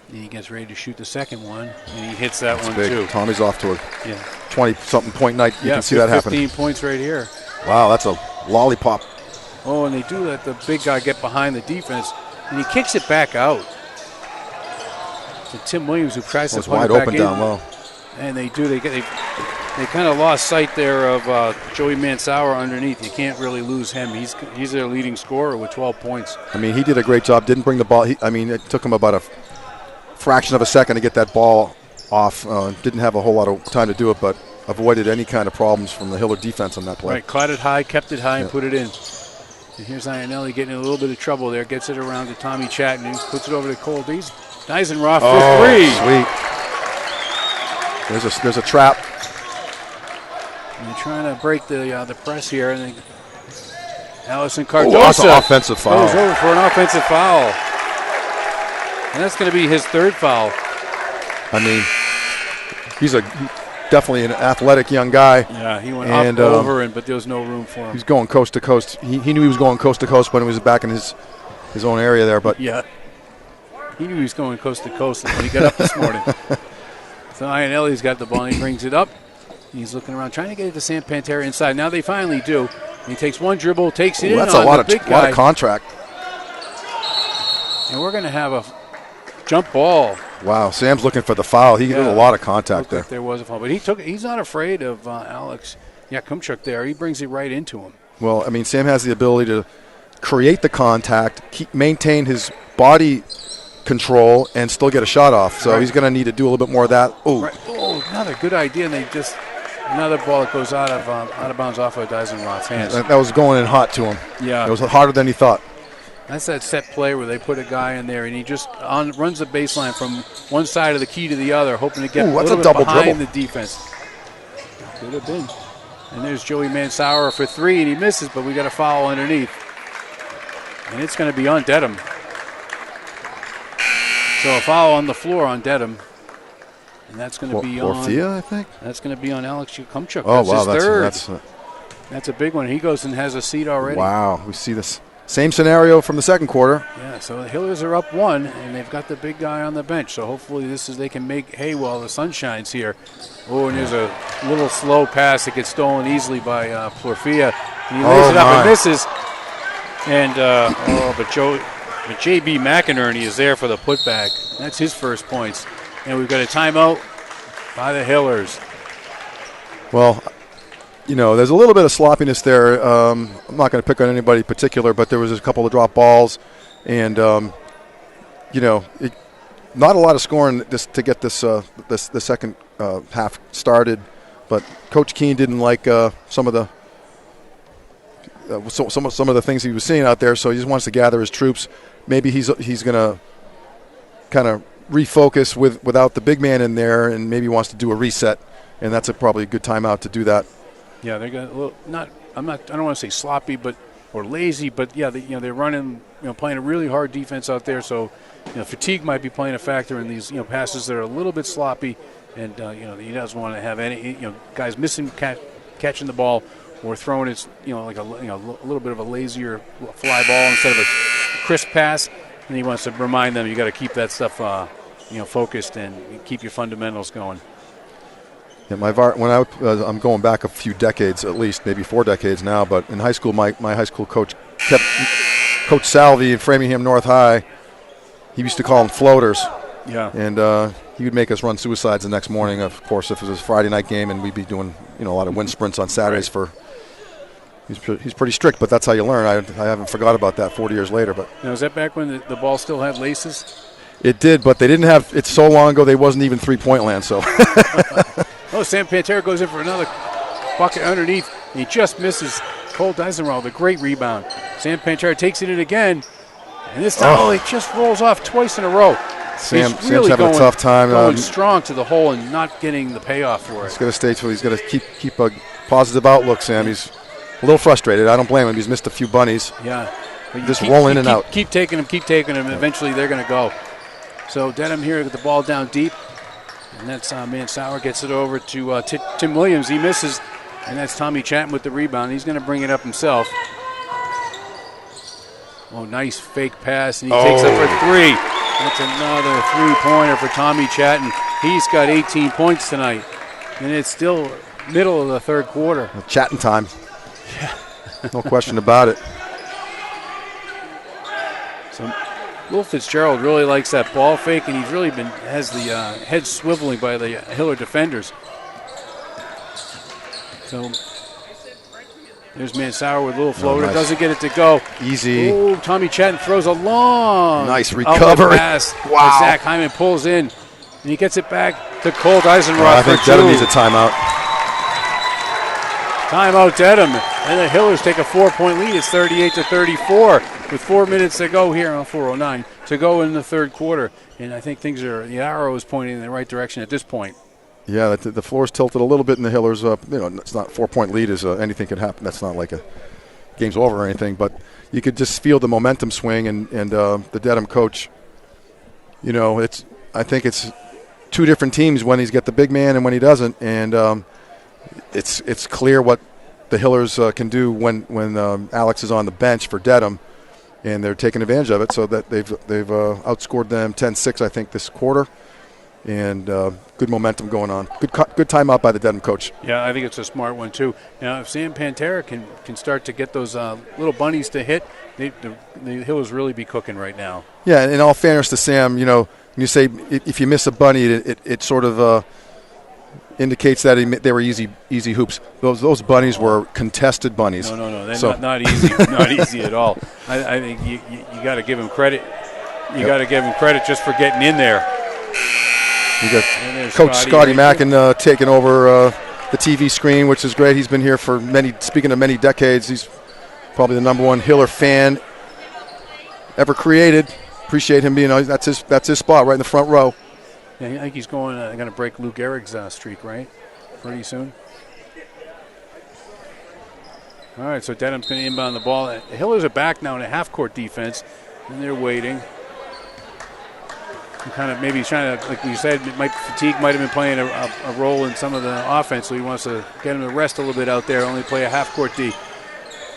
And he gets ready to shoot the second one, and he hits that one big. too. Tommy's off to a 20-something point night. You can see that happen. 15 points right here. Wow, that's a lollipop. Oh, and they do let the big guy get behind the defense, and he kicks it back out. And Tim Williams, who tries to wide open down low. And they do. They kind of lost sight there of Joey Mansauer underneath. You can't really lose him. He's their leading scorer with 12 points. He did a great job. Didn't bring the ball. It took him about a fraction of a second to get that ball off. Didn't have a whole lot of time to do it, but avoided any kind of problems from the Hiller defense on that play. Right, caught it high, kept it high, and put it in. And here's Ionelli getting in a little bit of trouble there. Gets it around to Tommy Chatton, who puts it over to Cole Dysenroth for three. Sweet. There's a trap. And they're trying to break the press here, and Allison Cardoza that's an offensive foul. Goes over for an offensive foul, and that's going to be his third foul. He's definitely an athletic young guy. Yeah, he went up over, but there was no room for him. He's going coast to coast. He knew he was going coast to coast when he was back in his own area there, but yeah, he knew he was going coast to coast when he got up this morning. So Ionelli's got the ball, and he brings it up. He's looking around, trying to get it to Sam Pantera inside. Now they finally do. He takes one dribble, takes it in that's on a lot the of big guy. lot of contract. And we're going to have a jump ball. Wow, Sam's looking for the foul. He did a lot of contact there. Like there was a foul, but he's not afraid of Alex Yakumchuk there. He brings it right into him. Well, Sam has the ability to create the contact, maintain his body control, and still get a shot off. So he's going to need to do a little bit more of that. Right. Oh, another good idea, and another ball that goes out of bounds off of Dysenroth's hands. That was going in hot to him. Yeah. It was harder than he thought. That's that set play where they put a guy in there, and he just runs the baseline from one side of the key to the other, hoping to get a little bit behind the defense. Could have been. And there's Joey Mansauer for three, and he misses, but we got a foul underneath. And it's going to be on Dedham. So a foul on the floor on Dedham. And that's going to be on Orthea, I think. That's going to be on Alex Yakumchuk. Oh, that's wow, his third. That's a big one. He goes and has a seat already. Wow, we see this same scenario from the second quarter. Yeah, so the Hillers are up one, and they've got the big guy on the bench. So hopefully they can make hay while the sun shines here. Oh, and there's a little slow pass that gets stolen easily by Porfia. He lays it up and misses. And but J.B. McInerney is there for the putback. That's his first points. And we've got a timeout by the Hillers. Well, there's a little bit of sloppiness there. I'm not going to pick on anybody in particular, but there was a couple of drop balls. And, the not a lot of scoring to get this the second half started, but Coach Keene didn't like some of the things he was seeing out there, so he just wants to gather his troops. Maybe he's going to kind of refocus without the big man in there, and maybe wants to do a reset, and that's probably a good timeout to do that. Yeah, they're going a little I don't want to say sloppy, or lazy, but yeah, they're running, playing a really hard defense out there. So, fatigue might be playing a factor in these, passes that are a little bit sloppy, and he doesn't want to have any, guys missing catching the ball or throwing it, like a little bit of a lazier fly ball instead of a crisp pass. And he wants to remind them you got to keep that stuff, focused and keep your fundamentals going. Yeah, I'm going back a few decades, at least maybe 4 decades now. But in high school, my high school coach kept Coach Salvi in Framingham North High. He used to call them floaters. Yeah. And he would make us run suicides the next morning. Of course, if it was a Friday night game, and we'd be doing a lot of wind sprints on Saturdays. Right. He's pretty strict, but that's how you learn. I haven't forgot about that 40 years later. But now, is that back when the ball still had laces? It did, but they didn't have. It's so long ago they wasn't even 3-point land. So. Oh, Sam Pantera goes in for another bucket underneath. He just misses Cole Eisenroth, a great rebound. Sam Pantera takes it in again, and this time it just rolls off twice in a row. Sam's really having a tough time. Going strong to the hole and not getting the payoff for it. He's going to stay till he's going to keep a positive outlook, Sam. He's a little frustrated. I don't blame him. He's missed a few bunnies. Yeah. Just roll in and out. Keep taking them. Eventually they're going to go. So Dedham here with the ball down deep. And that's Mansauer gets it over to Tim Williams. He misses, and that's Tommy Chatton with the rebound. He's going to bring it up himself. Oh, nice fake pass, and he takes it for 3. That's another 3-pointer for Tommy Chatton. He's got 18 points tonight, and it's still middle of the third quarter. Chatton time. Yeah. No question about it. So Will Fitzgerald really likes that ball fake, and he's really has the head swiveling by the Hiller defenders. So there's Mansauer with a little floater. Nice. Doesn't get it to go. Easy. Oh, Tommy Chatton throws a long nice recovery. Pass. Wow. Zach Hyman pulls in, and he gets it back to Colt Eisenroth. I think Dedham needs a timeout. Timeout Dedham. And the Hillers take a 4-point lead. It's 38-34 with 4 minutes to go here on 4:09 to go in the third quarter. And I think the arrow is pointing in the right direction at this point. Yeah, the floor's tilted a little bit in the Hillers. It's not 4-point lead is anything could happen. That's not like a game's over or anything, but you could just feel the momentum swing and the Dedham coach. I think it's 2 different teams when he's got the big man and when he doesn't, and it's clear what the Hillers can do when Alex is on the bench for Dedham, and they're taking advantage of it. So that they've outscored them 10-6, I think, this quarter, and good momentum going on. Good timeout by the Dedham coach. Yeah, I think it's a smart one too. Now, if Sam Pantera can start to get those little bunnies to hit, the Hillers really be cooking right now. Yeah, and in all fairness to Sam, when you say if you miss a bunny, it sort of indicates that they were easy hoops. Those bunnies were contested bunnies. No, they're not easy, not easy at all. I think you got to give him credit. You got to give him credit just for getting in there. You got Coach Scotty Mackin taking over the TV screen, which is great. He's been here for speaking of many decades. He's probably the #1 Hiller fan ever created. Appreciate him being. That's his spot right in the front row. Yeah, I think he's going to break Lou Gehrig's streak, right? Pretty soon. All right, so Dedham's going to inbound the ball. The Hillers are back now in a half-court defense, and they're waiting. Kind of maybe trying to, like you said, fatigue might have been playing a role in some of the offense, so he wants to get him to rest a little bit out there, only play a half-court D.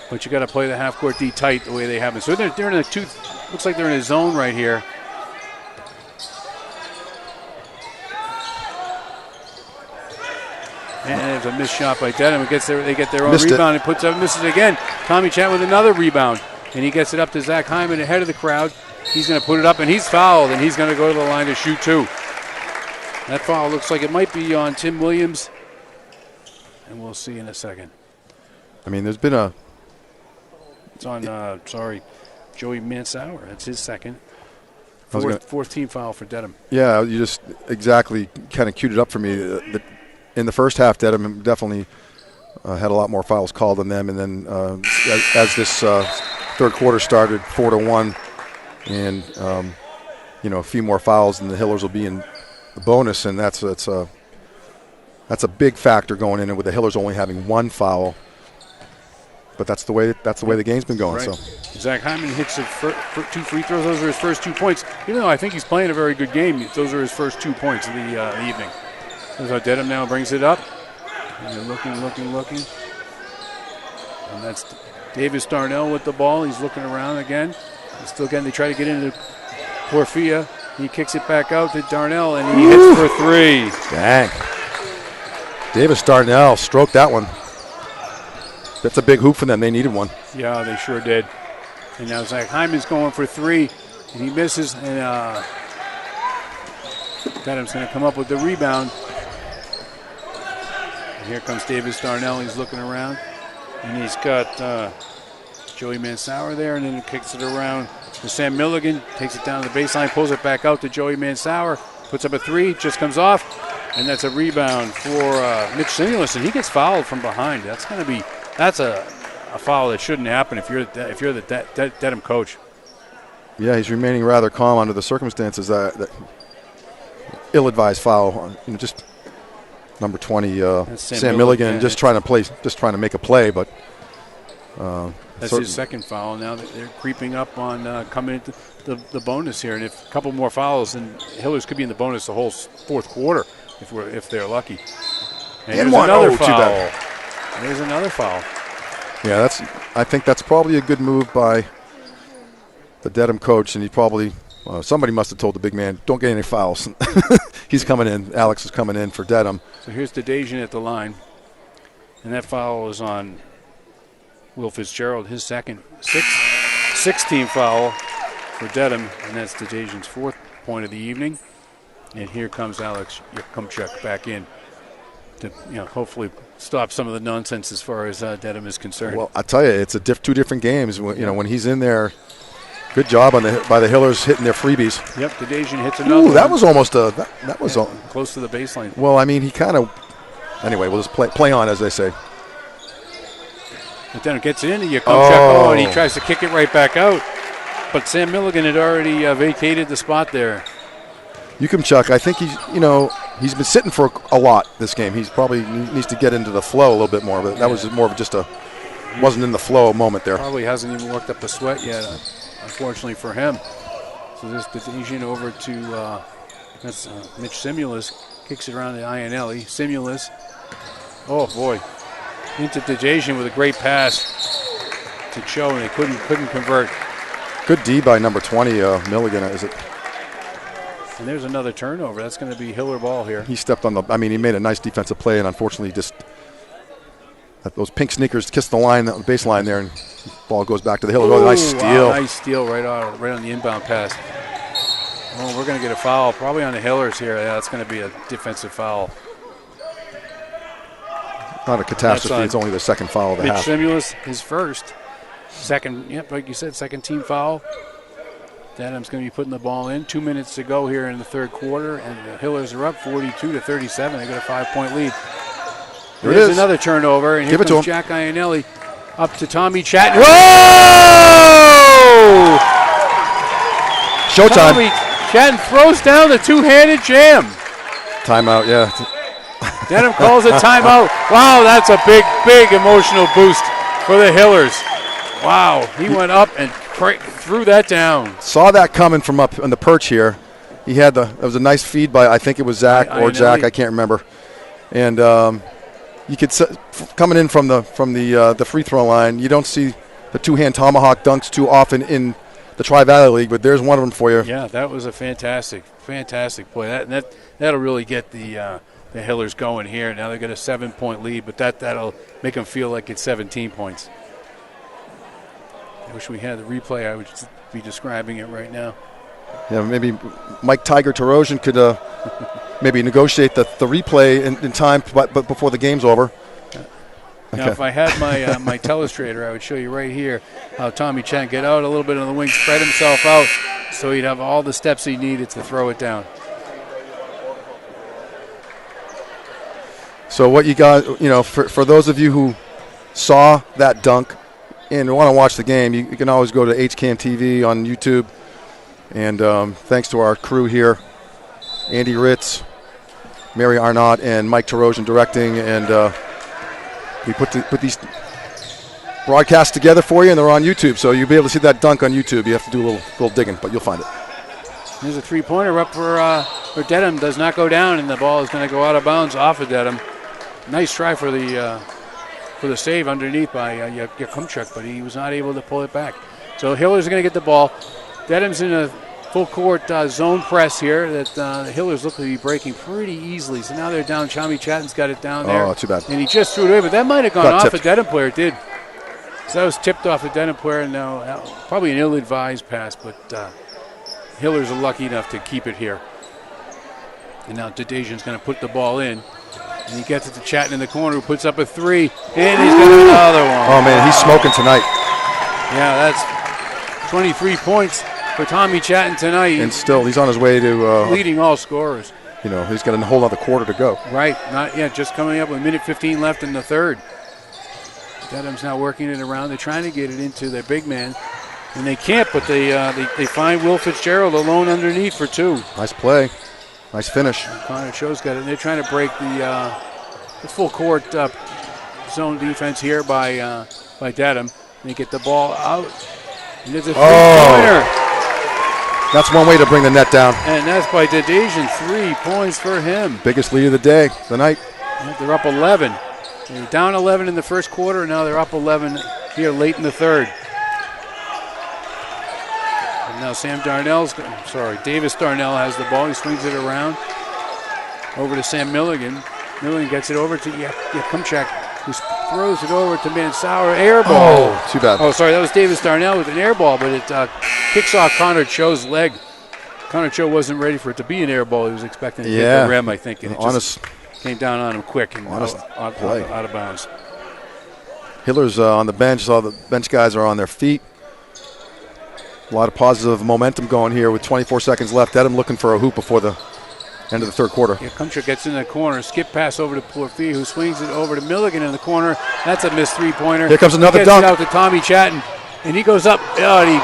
But you got to play the half-court D tight the way they have it. So they're in looks like they're in a zone right here. And there's a missed shot by Dedham. They get their own rebound and puts up, misses again. Tommy Chatton with another rebound. And he gets it up to Zach Hyman ahead of the crowd. He's going to put it up, and he's fouled, and he's going to go to the line to shoot 2. That foul looks like it might be on Tim Williams. And we'll see in a second. I mean, there's been a... It's on, Joey Mansauer. That's his second. Fourth team foul for Dedham. Yeah, you just exactly kind of queued it up for me. In the first half, Dedham definitely had a lot more fouls called on them, and then as this third quarter started, 4-1, and a few more fouls, and the Hillers will be in the bonus, and that's a big factor going in, and with the Hillers only having one foul. But that's the way the game's been going. Right. So Zach Hyman hits two free throws. Those are his first 2 points. Even though I think he's playing a very good game, those are his first 2 points of the evening. So Dedham now brings it up. And they're looking. And that's Davis Darnell with the ball. He's looking around again. They try to get into Porfia. He kicks it back out to Darnell, and he hits for 3. Dang. Davis Darnell stroked that one. That's a big hoop for them. They needed one. Yeah, they sure did. And now Zach Hyman's going for 3, and he misses. And Dedham's going to come up with the rebound. And here comes Davis Darnell. He's looking around, and he's got Joey Mansauer there, and then he kicks it around to Sam Milligan. Takes it down to the baseline, pulls it back out to Joey Mansauer. Puts up a 3, just comes off, and that's a rebound for Mitch Simulus, and he gets fouled from behind. That's a foul that shouldn't happen if you're the Dedham coach. Yeah, he's remaining rather calm under the circumstances. That ill-advised foul, just number 20, Sam Milligan, just trying to make a play, but that's his second foul. Now they're creeping up on coming into the bonus here, and if a couple more fouls, then Hillers could be in the bonus the whole fourth quarter if they're lucky. And there's another foul. There's another foul. Yeah, I think that's probably a good move by the Dedham coach, and he probably somebody must have told the big man, don't get any fouls. He's coming in. Alex is coming in for Dedham. So here's Dedham at the line, and that foul is on Will Fitzgerald, his second, 16th foul for Dedham, and that's Dedham's 4th point of the evening. And here comes Alex Yakumchuk back in to hopefully stop some of the nonsense as far as Dedham is concerned. Well, I tell you, it's two different games. When he's in there, good job by the Hillers hitting their freebies. Yep, Dedham hits another. Ooh, that was almost that was close to the baseline. Well, I mean, he kind of. Anyway, we'll just play on, as they say. But then it gets in, and Yakumchuk, and he tries to kick it right back out. But Sam Milligan had already vacated the spot there. Yakumchuk, I think he's been sitting for a lot this game. He's probably needs to get into the flow a little bit more, but that was more of just wasn't in the flow moment there. Probably hasn't even worked up a sweat yet, unfortunately for him. So this Dedham over to that's Mitch Simulus, kicks it around to Ionelli. Simulus, oh boy, into Dedham with a great pass to Cho, and they couldn't convert. Good D by number 20, Milligan, is it? And there's another turnover. That's going to be Hiller ball here. He stepped on he made a nice defensive play, and unfortunately those pink sneakers kissed the baseline there, and the ball goes back to the Hiller. Oh, nice steal. Wow, nice steal right on the inbound pass. Oh, we're going to get a foul, probably on the Hillers here. Yeah, it's going to be a defensive foul. Not a catastrophe. It's only the second foul of the half. Mitch Simulus, his first. Second, like you said, second team foul. Dedham's going to be putting the ball in. 2 minutes to go here in the third quarter, and the Hillers are up 42-37. They got a 5-point lead. There's another turnover, and here comes Jack Ionelli up to Tommy Chatton. Whoa! Showtime. Tommy Chatton throws down the two-handed jam. Timeout, yeah. Dedham calls a timeout. Wow, that's a big, big emotional boost for the Hillers. Wow, he went up and threw that down. Saw that coming from up on the perch here. It was a nice feed by, I think it was Zach or Jack, I can't remember. And you could coming in from the free throw line, you don't see the two-hand tomahawk dunks too often in the Tri-Valley League, but there's one of them for you. Yeah, that was a fantastic play. That'll really get the Hillers going here. Now they got a 7-point lead, but that'll make them feel like it's 17 points. I wish we had the replay. I would be describing it right now. Yeah, maybe Mike Tiger Tarosian could maybe negotiate the replay in time, but before the game's over. Now, if I had my my telestrator, I would show you right here how Tommy Chatton get out a little bit on the wing, spread himself out, so he'd have all the steps he needed to throw it down. So what you got, for those of you who saw that dunk and want to watch the game, you can always go to HCAM TV on YouTube. And thanks to our crew here, Andy Ritz, Mary Arnott, and Mike Tarosian directing, and we put these broadcasts together for you, and they're on YouTube. So you'll be able to see that dunk on YouTube. You have to do a little digging, but you'll find it. There's a three-pointer up for Dedham. Does not go down, and the ball is going to go out of bounds off of Dedham. Nice try for the save underneath by Yakumchuk, but he was not able to pull it back. So Hiller's going to get the ball. Dedham's in a full-court zone press here that the Hillers look to be breaking pretty easily. So now they're down. Tommy Chatton's got it down there. Oh, too bad. And he just threw it away, but that might have gone off tipped. a Dedham player. It did. So that was tipped off a Dedham player, and now probably an ill-advised pass, but Hillers are lucky enough to keep it here. And now Dedajian's going to put the ball in. And he gets it to Chatton in the corner, who puts up a three. And he's got another one. Oh, man, he's smoking tonight. Yeah, that's 23 points for Tommy Chatton tonight. And still, he's on his way to leading all scorers. He's got a whole other quarter to go. Right, not yet. Just coming up with a minute 15 left in the third. Dedham's now working it around. They're trying to get it into their big man, and they can't. But they find Will Fitzgerald alone underneath for two. Nice play, nice finish. Connor Cho's got it. And they're trying to break the full court zone defense here by Dedham. They get the ball out. And there's a three-pointer. That's one way to bring the net down. And that's by Dedajian. 3 points for him. Biggest lead of the day, the night. They're up 11. They were down 11 in the first quarter, and now they're up 11 here late in the third. And now Davis Darnell has the ball. He swings it around over to Sam Milligan. Milligan gets it over to Yakumchak, who throws it over to Mansauer. Air ball. Oh, too bad. Oh, sorry, that was Davis Darnell with an air ball, but it kicks off Connor Cho's leg. Connor Cho wasn't ready for it to be an air ball. He was expecting to hit the rim, I think. And it just came down on him quick and out of bounds. Hiller's on the bench. All the bench guys are on their feet. A lot of positive momentum going here with 24 seconds left. Dedham looking for a hoop before the end of the third quarter. Yakumchuk gets in the corner. Skip pass over to Porfia, who swings it over to Milligan in the corner. That's a missed three-pointer. Here comes another dunk. It out to Tommy Chatton, and he goes up. And he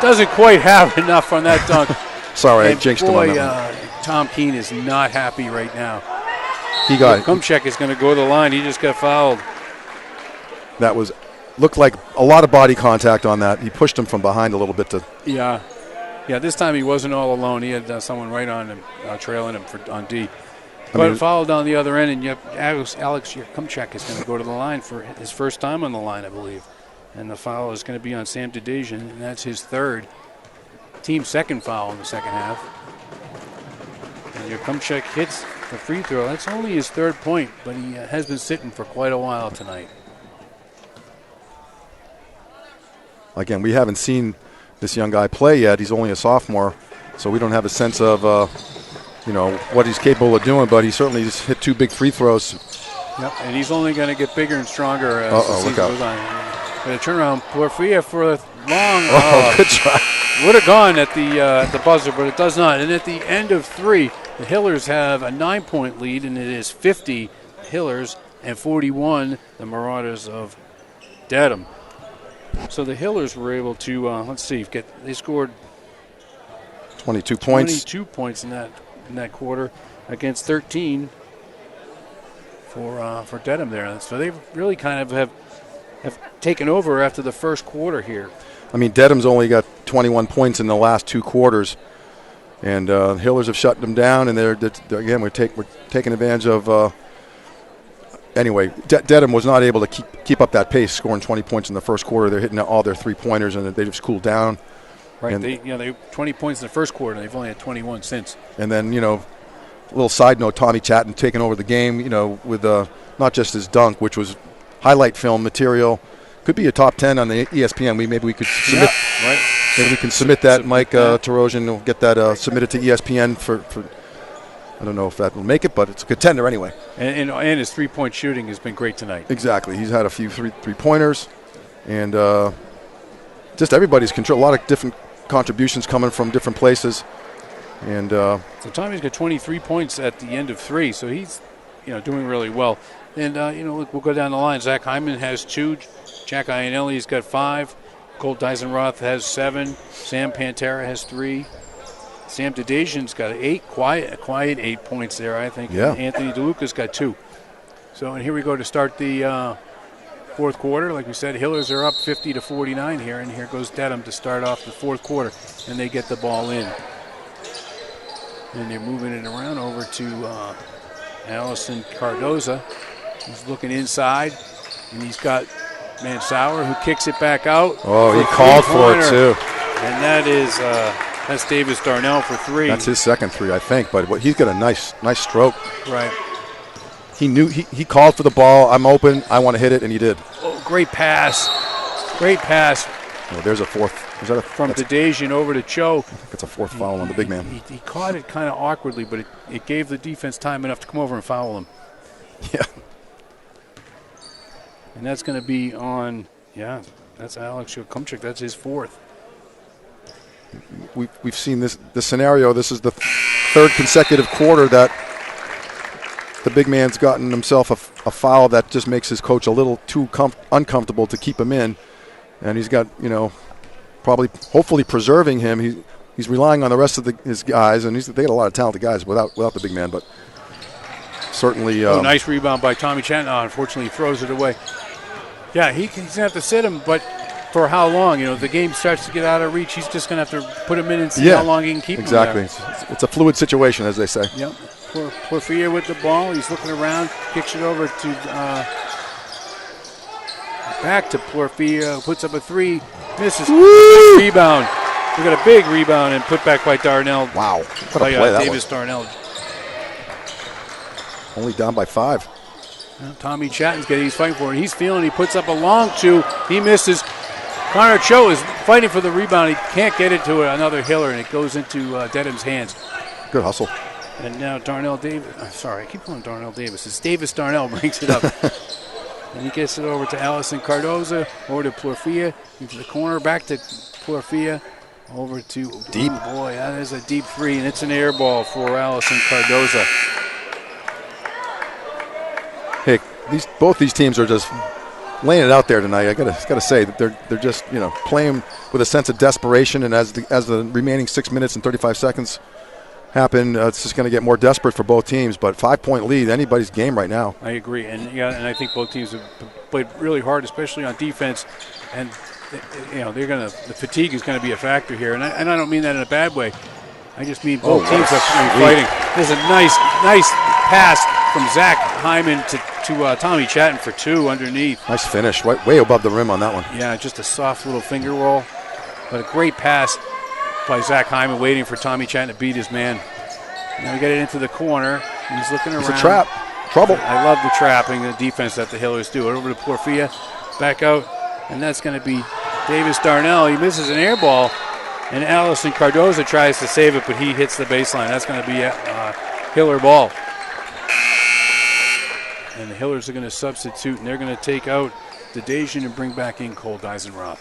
doesn't quite have enough on that dunk. Sorry, I jinxed him on that one. Tom Keene is not happy right now. He got it. Yakumchuk is going to go to the line. He just got fouled. That looked like a lot of body contact on that. He pushed him from behind a little bit to. Yeah, this time he wasn't all alone. He had someone right on him, trailing him on D. But fouled on the other end, and Alex Yakumchuk is going to go to the line for his first time on the line, I believe. And the foul is going to be on Sam Dedajian, and that's his third. Team second foul in the second half. And Yakumchuk hits the free throw. That's only his third point, but he has been sitting for quite a while tonight. Again, we haven't seen this young guy play yet. He's only a sophomore, so we don't have a sense of, what he's capable of doing. But he certainly has hit 2 big free throws. Yep, and he's only going to get bigger and stronger as the season goes on. Going to turn around Porfia for a long. Good try. Would have gone at the buzzer, but it does not. And at the end of 3, the Hillers have a 9-point lead, and it is 50 Hillers and 41 the Marauders of Dedham. So the Hillers were able to, they scored 22 points. 22 points in that quarter against 13 for Dedham there. So they really kind of have taken over after the first quarter here. I mean, Dedham's only got 21 points in the last 2 quarters, and Hillers have shut them down. And again, we're taking advantage of. Anyway, Dedham was not able to keep up that pace, scoring 20 points in the first quarter. They're hitting all their 3-pointers, and they just cooled down. Right, they 20 points in the first quarter, and they've only had 21 since. And then, a little side note, Tommy Chatton taking over the game, with not just his dunk, which was highlight film material. Could be a top 10 on the ESPN. Maybe we could submit. Yeah, right. Maybe we can submit that. Mike Tarosian will get that submitted to ESPN for I don't know if that will make it, but it's a contender anyway. And his three-point shooting has been great tonight. Exactly. He's had a few three-pointers, and just everybody's control. A lot of different contributions coming from different places. And so Tommy's got 23 points at the end of 3, so he's doing really well. And look, we'll go down the line. Zach Hyman has 2. Jack Iannelli's got 5. Cole Deisenroth has 7. Sam Pantera has 3. Sam Dedham got 8. A quiet 8 points there, I think. Yeah. And Anthony DeLuca's got 2. So, and here we go to start the fourth quarter. Like we said, Hillers are up 50-49 here, and here goes Dedham to start off the fourth quarter, and they get the ball in. And they're moving it around over to Allison Cardoza, who's looking inside, and he's got Mansauer, who kicks it back out. Oh, he called for it too. And that's Davis Darnell for 3. That's his second 3, I think. But he's got a nice stroke. Right. He knew he called for the ball. I'm open. I want to hit it, and he did. Oh, great pass. Great pass. Oh, there's a fourth. Is that from Dedham over to Cho. I think it's a fourth foul on the big man. He caught it kind of awkwardly, but it gave the defense time enough to come over and foul him. Yeah. And that's going to be on, that's Alex Yokumchik. That's his 4th. We've seen this scenario. This is the 3rd consecutive quarter that the big man's gotten himself a foul that just makes his coach a little too uncomfortable to keep him in. And he's got, probably hopefully preserving him. He's relying on the rest of his guys, and they got a lot of talented guys without the big man, but certainly. Nice rebound by Tommy Chan. Unfortunately, he throws it away. Yeah, he's going to have to sit him, but for how long? The game starts to get out of reach. He's just going to have to put him in and see how long he can keep him there. Exactly. It's a fluid situation, as they say. Yep. Porfia with the ball. He's looking around, kicks it over to back to Porfia, puts up a 3, misses. Rebound. We got a big rebound and put back by Darnell. Wow. What a by play that Davis was. Darnell. Only down by 5. Tommy Chatton's getting, he's fighting for it. He's feeling, he puts up a long 2. He misses. Connor Cho is fighting for the rebound. He can't get it to another Hiller, and it goes into Dedham's hands. Good hustle. And now Darnell Davis, sorry, I keep calling Darnell Davis. It's Davis Darnell brings it up. And he gets it over to Allison Cardoza, over to Porfia, into the corner, back to Porfia, over to deep. Oh boy, that is a deep 3, and it's an air ball for Allison Cardoza. Hey, both these teams are just laying it out there tonight. I gotta say that they're just playing with a sense of desperation, and as the remaining 6 minutes and 35 seconds happen, it's just going to get more desperate for both teams. But 5-point lead, anybody's game right now. I agree, and I think both teams have played really hard, especially on defense, and the fatigue is going to be a factor here, and I don't mean that in a bad way. I just mean both teams are fighting. There's a nice pass from Zach Hyman to Tommy Chatton for 2 underneath. Nice finish, way above the rim on that one. Yeah, just a soft little finger roll, but a great pass by Zach Hyman, waiting for Tommy Chatton to beat his man. Now we get it into the corner. He's looking around. It's a trap. Trouble. I love the trapping, the defense that the Hillers do. Over to Porfia, back out, and that's going to be Davis Darnell. He misses an air ball, and Allison Cardoza tries to save it, but he hits the baseline. That's going to be a Hiller ball. And the Hillers are going to substitute, and they're going to take out Dedham and bring back in Cole Deisenroth.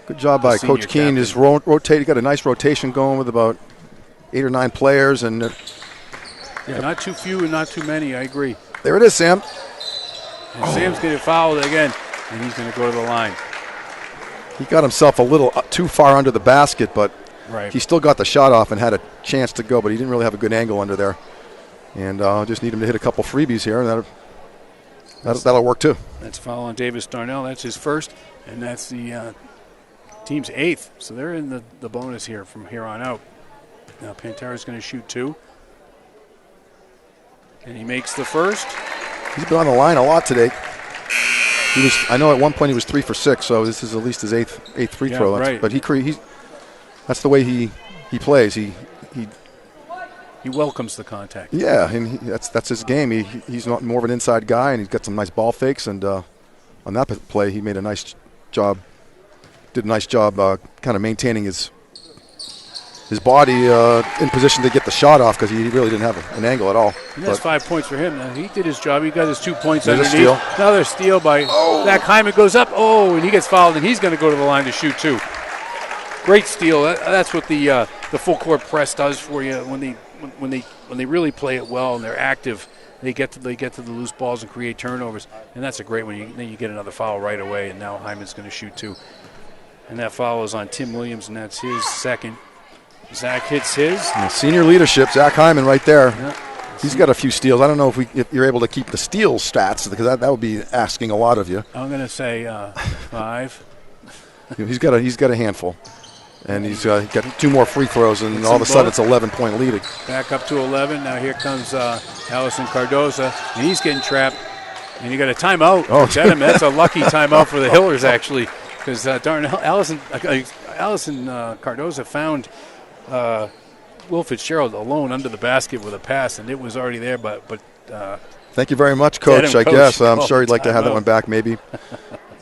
Good job by Coach Keene. Just rotate. He got a nice rotation going with about 8 or 9 players, and not too few and not too many. I agree. There it is, Sam. And Sam's going to foul again, and he's going to go to the line. He got himself a little too far under the basket, but he still got the shot off and had a chance to go, but he didn't really have a good angle under there. And just need him to hit a couple freebies here, and that'll work too. That's a foul on Davis Darnell. That's his first, and that's the team's 8th. So they're in the bonus here from here on out. Now Pantera's going to shoot 2. And he makes the first. He's been on the line a lot today. I know at one point he was 3 for 6, so this is at least his eighth free throw. Right. But that's the way he plays. He welcomes the contact. Yeah, and that's his game. He's not more of an inside guy, and he's got some nice ball fakes. And on that play, he made a nice job. Did a nice job kind of maintaining his his body in position to get the shot off because he really didn't have an angle at all. And that's 5 points for him. Now, he did his job. He got his 2 points There's a underneath. steal. Another steal by Zach Hyman goes up. Oh, and he gets fouled, and he's going to go to the line to shoot too. Great steal. That's what the full court press does for you when they really play it well and they're active. They get to the loose balls and create turnovers, and that's a great one. Then you get another foul right away, and now Hyman's going to shoot too. And that foul is on Tim Williams, and that's his second. Zach hits his. And senior leadership, Zach Hyman right there. Yeah. He's got a few steals. I don't know if you're able to keep the steals stats because that would be asking a lot of you. I'm going to say 5. He's got a handful, and he's got 2 more free throws, and all of a sudden it's 11-point lead. Back up to 11. Now here comes Allison Cardoza, and he's getting trapped. And you got a timeout. Oh, That's a lucky timeout for the Hillers actually, because Allison Cardoza found Will Fitzgerald alone under the basket with a pass, and it was already there. But thank you very much, Coach. I guess I'm sure he'd like to have that timeout. one back, maybe.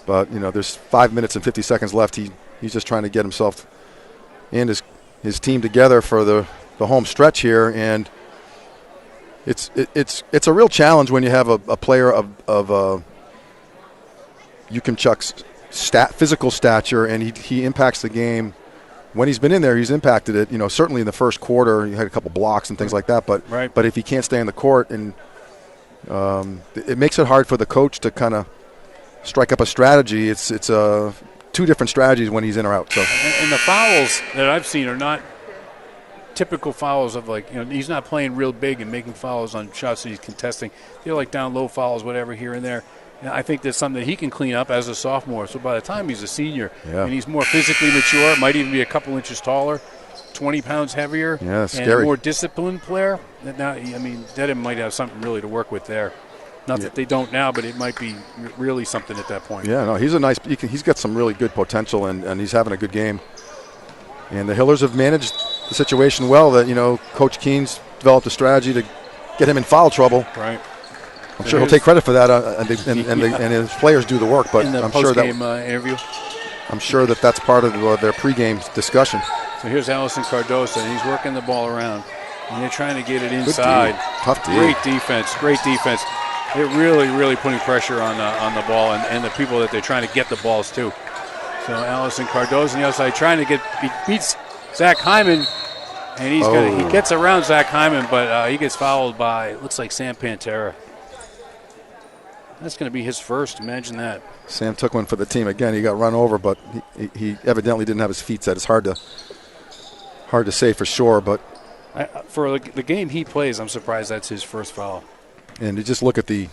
But there's 5 minutes and 50 seconds left. He's just trying to get himself and his team together for the home stretch here, and it's a real challenge when you have a player of Yukimchuk's physical stature, and he impacts the game. When he's been in there, he's impacted it. Certainly in the first quarter, he had a couple blocks and things like that. But if he can't stay on the court, and it makes it hard for the coach to kind of strike up a strategy. It's 2 different strategies when he's in or out. So and the fouls that I've seen are not typical fouls of he's not playing real big and making fouls on shots that he's contesting. They're like down low fouls, whatever, here and there. And I think that's something that he can clean up as a sophomore. So by the time he's a senior and he's more physically mature, might even be a couple inches taller, 20 pounds heavier, and scary. a more disciplined player. Now, Dedham might have something really to work with there. Not that they don't now, but it might be really something at that point. Yeah, no, he's got some really good potential, and he's having a good game. And the Hillers have managed the situation well. That Coach Keen's developed a strategy to get him in foul trouble. Right. I'm sure he'll take credit for that, and his players do the work. But in the I'm sure post-game interview. I'm sure that's part of their pregame discussion. So here's Allison Cardoza, and he's working the ball around, and they're trying to get it inside. Tough D. Great defense. They're really putting pressure on the ball and the people that they're trying to get the balls to. So Allison Cardoza on the outside trying to beats Zach Hyman, and he gets around Zach Hyman, but he gets fouled by, looks like Sam Pantera. That's going to be his first. Imagine that. Sam took one for the team again. He got run over, but he evidently didn't have his feet set. It's hard to say for sure, but for the game he plays, I'm surprised that's his first foul. And you just look at the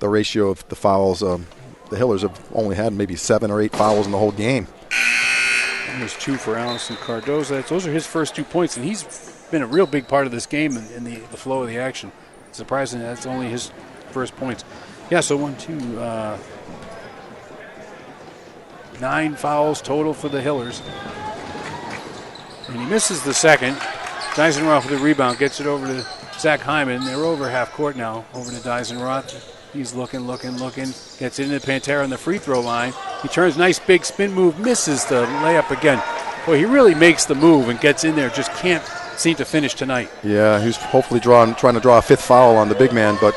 ratio of the fouls. The Hillers have only had maybe 7 or 8 fouls in the whole game. And there's 2 for Allison Cardoza. Those are his first 2 points, and he's been a real big part of this game in the flow of the action. Surprising that's only his first points. Yeah, so 9 fouls total for the Hillers. And he misses the second. Dysenroth with the rebound, gets it over to Zach Hyman. They're over half court now, over to Dysenroth. He's looking, gets it into Pantera on the free throw line. He turns, nice big spin move, misses the layup again. Boy, he really makes the move and gets in there, just can't seem to finish tonight. Yeah, he's hopefully trying to draw a 5th foul on the big man, but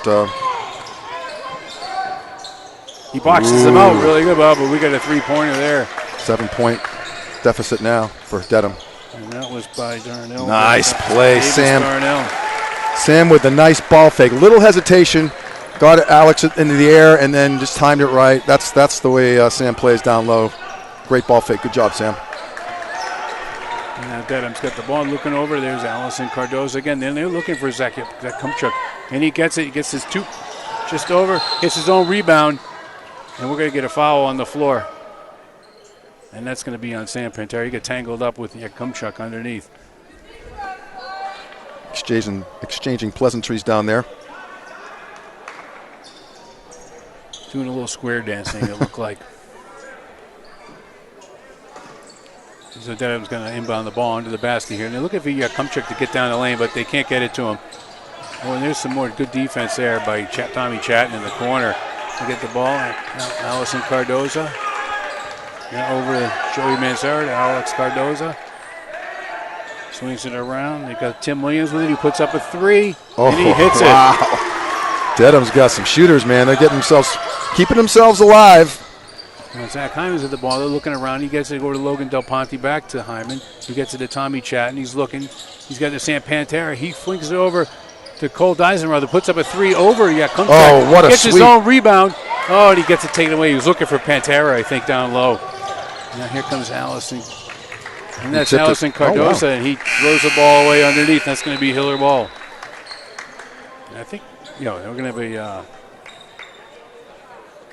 he boxes him out really good, Bob, but we got a 3-pointer there. 7-point deficit now for Dedham. And that was by Darnell. Nice play, Davis Sam. Darnell. Sam with a nice ball fake. Little hesitation. Got Alex into the air and then just timed it right. That's the way Sam plays down low. Great ball fake. Good job, Sam. And now Dedham's got the ball looking over. There's Allison Cardoza again. Then they're looking for Zach Kumchuk. And he gets it. He gets his 2 just over. Gets his own rebound. And we're going to get a foul on the floor. And that's going to be on Sam Pantera. He got tangled up with Kumchuk underneath. Exchanging pleasantries down there. Doing a little square dancing, it looked like. So Dedham's going to inbound the ball into the basket here. And they're looking for Kumchuk to get down the lane, but they can't get it to him. Oh, and there's some more good defense there by Tommy Chatton in the corner. To get the ball, Allison Cardoza. Now over to Joey Manzara to Alex Cardoza. Swings it around. They got Tim Williams with it. He puts up a 3, Oh, and he hits wow. it. Dedham's got some shooters, man. They're keeping themselves alive. Now Zach Hyman's at the ball. They're looking around. He gets it over to Logan Del Ponte, back to Hyman. He gets it to Tommy Chatton. He's looking. He's got the Sam Pantera. He flings it over to Cole Deisenrother. Puts up a 3 over. Oh, what a gets sweep. his own rebound. Oh, and he gets it taken away. He was looking for Pantera, I think, down low. Now here comes Allison. And that's Allison Cardoza, and he throws the ball away underneath. That's going to be Hiller ball. And I think, we're going to have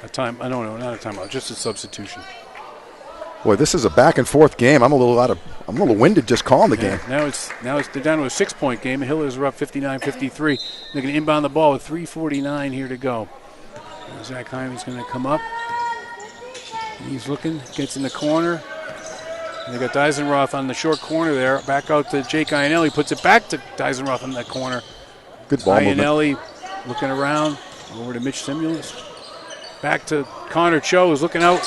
a time. I don't know, not a timeout, just a substitution. Boy, this is a back and forth game. I'm a little winded just calling the game. Now they're down to a 6-point game. Hillers are up 59-53. They're going to inbound the ball with 3:49 here to go. Now Zach Hyman's going to come up. He's looking, gets in the corner. And they got Deisenroth on the short corner there. Back out to Jake Iannelli. Puts it back to Deisenroth in that corner. Good ball Iannelli movement. looking around. Over to Mitch Simulus. Back to Connor Cho, who's looking out.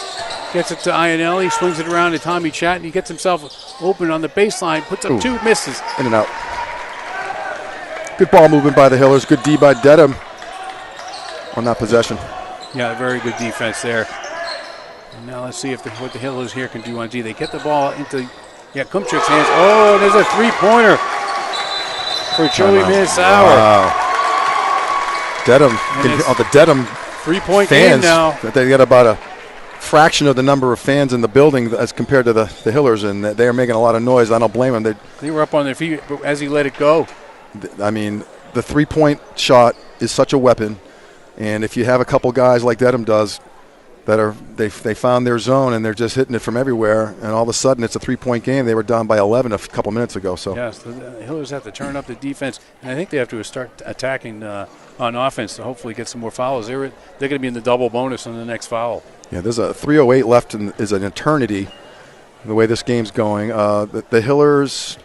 Gets it to Iannelli. Swings it around to Tommy Chatton. He gets himself open on the baseline. Puts up 2, misses. In and out. Good ball movement by the Hillers. Good D by Dedham on that possession. Yeah, very good defense there. And now let's see if what the Hillers here can do on D. They get the ball into Kumchuk's hands. Oh, there's a 3-pointer for Joey Mansauer. Wow. Dedham, the Dedham 3-point fans, game now. They got about a fraction of the number of fans in the building as compared to the Hillers, and they are making a lot of noise. I don't blame them. They were up on their feet as he let it go. I mean, the 3-point shot is such a weapon, and if you have a couple guys like Dedham does that they found their zone and they're just hitting it from everywhere, and all of a sudden it's a 3-point game. They were down by 11 a couple minutes ago. So yes, the Hillers have to turn up the defense, and I think they have to start attacking on offense to hopefully get some more fouls. They're going to be in the double bonus on the next foul. Yeah, there's a 3:08 left, and is an eternity the way this game's going. The Hillers